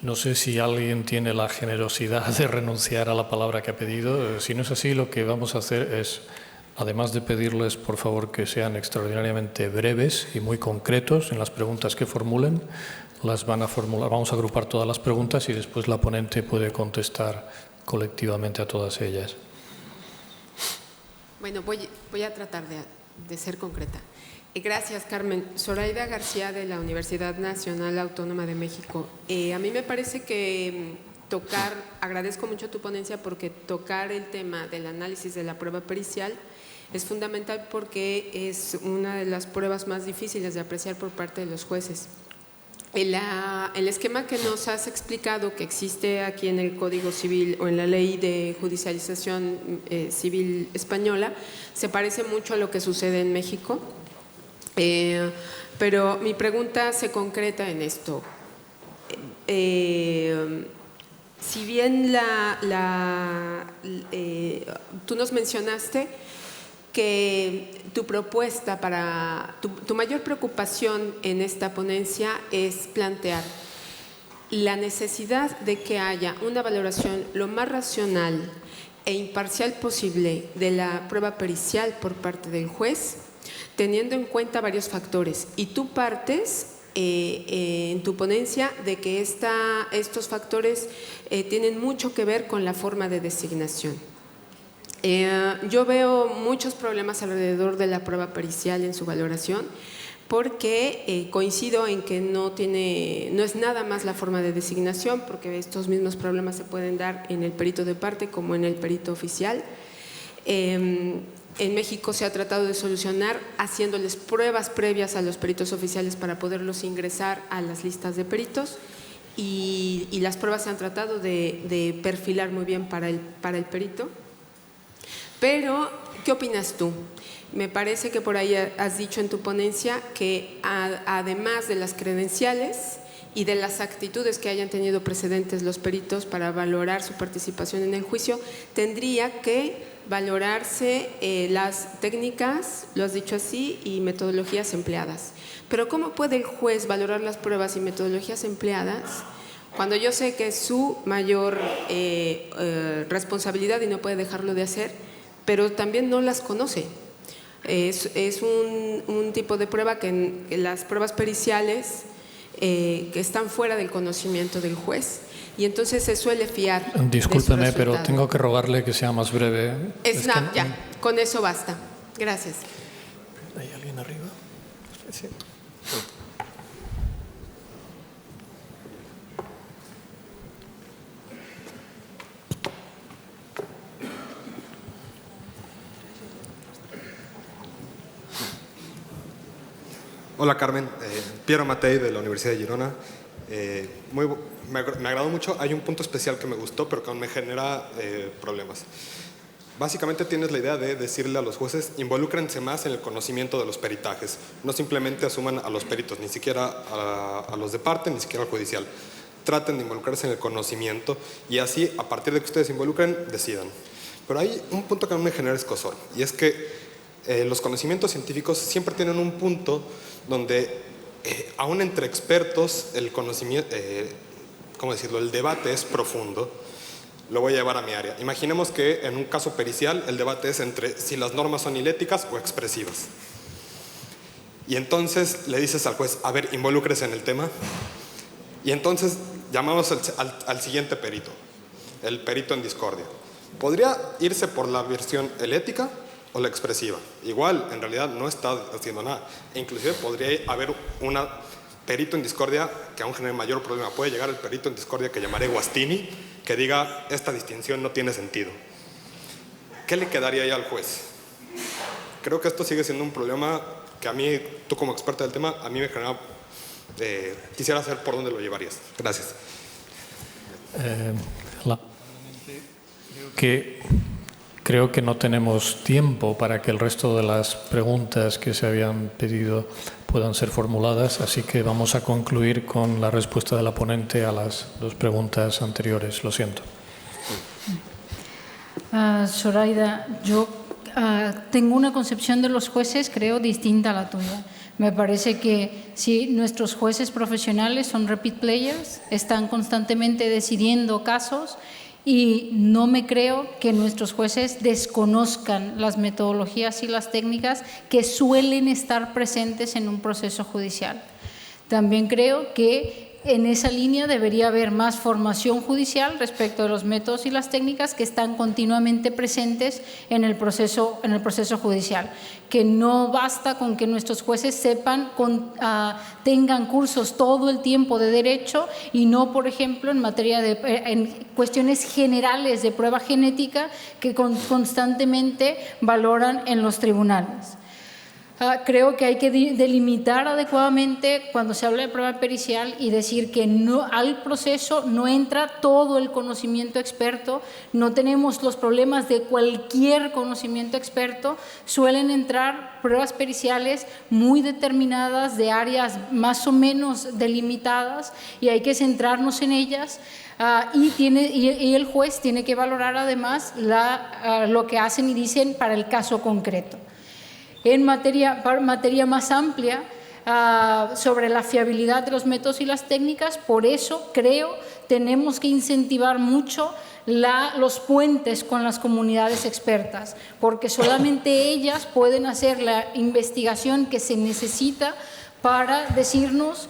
No sé si alguien tiene la generosidad de renunciar a la palabra que ha pedido. Si no es así, lo que vamos a hacer es, además de pedirles, por favor, que sean extraordinariamente breves y muy concretos en las preguntas que formulen, las van a formular. Vamos a agrupar todas las preguntas y después la ponente puede contestar colectivamente a todas ellas. Bueno, voy a tratar de ser concreta. Gracias, Carmen. Zoraida García, de la Universidad Nacional Autónoma de México. A mí me parece que agradezco mucho tu ponencia porque tocar el tema del análisis de la prueba pericial es fundamental porque es una de las pruebas más difíciles de apreciar por parte de los jueces. El esquema que nos has explicado que existe aquí en el Código Civil o en la Ley de Judicialización Civil Española se parece mucho a lo que sucede en México, pero mi pregunta se concreta en esto. Si bien tú nos mencionaste que tu propuesta tu mayor preocupación en esta ponencia es plantear la necesidad de que haya una valoración lo más racional e imparcial posible de la prueba pericial por parte del juez, teniendo en cuenta varios factores. Y tú partes en tu ponencia de que estos factores tienen mucho que ver con la forma de designación. Yo veo muchos problemas alrededor de la prueba pericial en su valoración porque coincido en que no es nada más la forma de designación, porque estos mismos problemas se pueden dar en el perito de parte como en el perito oficial. En México se ha tratado de solucionar haciéndoles pruebas previas a los peritos oficiales para poderlos ingresar a las listas de peritos y las pruebas se han tratado de perfilar muy bien para el perito. Pero, ¿qué opinas tú? Me parece que por ahí has dicho en tu ponencia que además de las credenciales y de las actitudes que hayan tenido precedentes los peritos para valorar su participación en el juicio, tendría que valorarse las técnicas, lo has dicho así, y metodologías empleadas. Pero ¿cómo puede el juez valorar las pruebas y metodologías empleadas Cuando yo sé que es su mayor responsabilidad y no puede dejarlo de hacer, pero también no las conoce. Es un tipo de prueba que en las pruebas periciales que están fuera del conocimiento del juez, y entonces se suele fiar. Discúlpeme, pero tengo que rogarle que sea más breve. Ya, con eso basta. Gracias. ¿Hay alguien arriba? Sí. Hola Carmen, Piero Matei de la Universidad de Girona. Me agradó mucho, hay un punto especial que me gustó pero que me genera problemas. Básicamente tienes la idea de decirle a los jueces, involúcrense más en el conocimiento de los peritajes, no simplemente asuman a los peritos, ni siquiera a los de parte, ni siquiera al judicial. Traten de involucrarse en el conocimiento y así, a partir de que ustedes se involucren, decidan. Pero hay un punto que a mí me genera escozor, y es que los conocimientos científicos siempre tienen un punto donde, aún entre expertos, el conocimiento, ¿cómo decirlo?, el debate es profundo. Lo voy a llevar a mi área. Imaginemos que en un caso pericial el debate es entre si las normas son iléticas o expresivas. Y entonces le dices al juez, a ver, involúcrese en el tema. Y entonces llamamos al siguiente perito, el perito en discordia. Podría irse por la versión elética o la expresiva. Igual, en realidad no está haciendo nada. E inclusive podría haber un perito en discordia que aún genere mayor problema. Puede llegar el perito en discordia que llamaré Guastini, que diga, esta distinción no tiene sentido. ¿Qué le quedaría ahí al juez? Creo que esto sigue siendo un problema que a mí, tú como experta del tema, a mí me genera... quisiera saber por dónde lo llevarías. Gracias. Creo que no tenemos tiempo para que el resto de las preguntas que se habían pedido puedan ser formuladas, así que vamos a concluir con la respuesta de la ponente a las dos preguntas anteriores. Lo siento. Zoraida, yo tengo una concepción de los jueces, creo, distinta a la tuya. Me parece que si nuestros jueces profesionales son repeat players, están constantemente decidiendo casos, y no me creo que nuestros jueces desconozcan las metodologías y las técnicas que suelen estar presentes en un proceso judicial. También creo que en esa línea debería haber más formación judicial respecto de los métodos y las técnicas que están continuamente presentes en el proceso judicial. Que no basta con que nuestros jueces sepan, tengan cursos todo el tiempo de derecho y no, por ejemplo, en materia en cuestiones generales de prueba genética que constantemente valoran en los tribunales. Creo que hay que delimitar adecuadamente cuando se habla de prueba pericial y decir que al proceso no entra todo el conocimiento experto, no tenemos los problemas de cualquier conocimiento experto, suelen entrar pruebas periciales muy determinadas de áreas más o menos delimitadas y hay que centrarnos en ellas. Y el juez tiene que valorar además lo que hacen y dicen para el caso concreto. En materia más amplia, sobre la fiabilidad de los métodos y las técnicas, por eso creo tenemos que incentivar mucho los puentes con las comunidades expertas, porque solamente ellas pueden hacer la investigación que se necesita para decirnos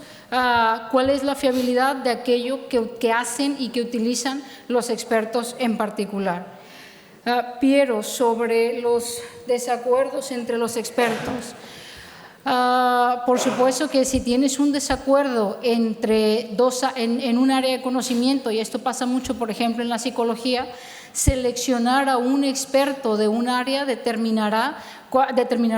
cuál es la fiabilidad de aquello que hacen y que utilizan los expertos en particular. Piero, sobre los desacuerdos entre los expertos. Por supuesto que si tienes un desacuerdo entre en un área de conocimiento, y esto pasa mucho, por ejemplo, en la psicología, seleccionar a un experto de un área determinará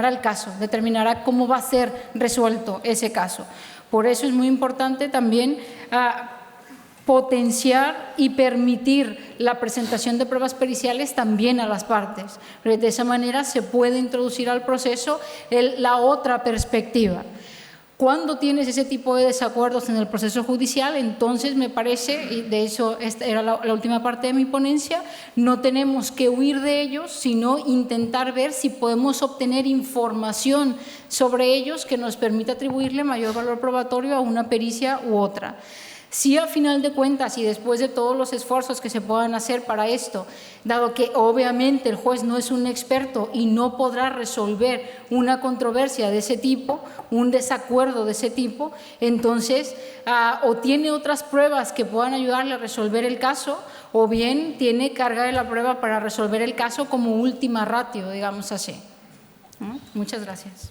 el caso, determinará cómo va a ser resuelto ese caso. Por eso es muy importante también potenciar y permitir la presentación de pruebas periciales también a las partes. De esa manera se puede introducir al proceso la otra perspectiva. Cuando tienes ese tipo de desacuerdos en el proceso judicial, entonces me parece, y de eso esta era la última parte de mi ponencia, no tenemos que huir de ellos, sino intentar ver si podemos obtener información sobre ellos que nos permita atribuirle mayor valor probatorio a una pericia u otra. Si a final de cuentas y después de todos los esfuerzos que se puedan hacer para esto, dado que obviamente el juez no es un experto y no podrá resolver una controversia de ese tipo, un desacuerdo de ese tipo, entonces o tiene otras pruebas que puedan ayudarle a resolver el caso, o bien tiene carga de la prueba para resolver el caso como última ratio, digamos así. Muchas gracias.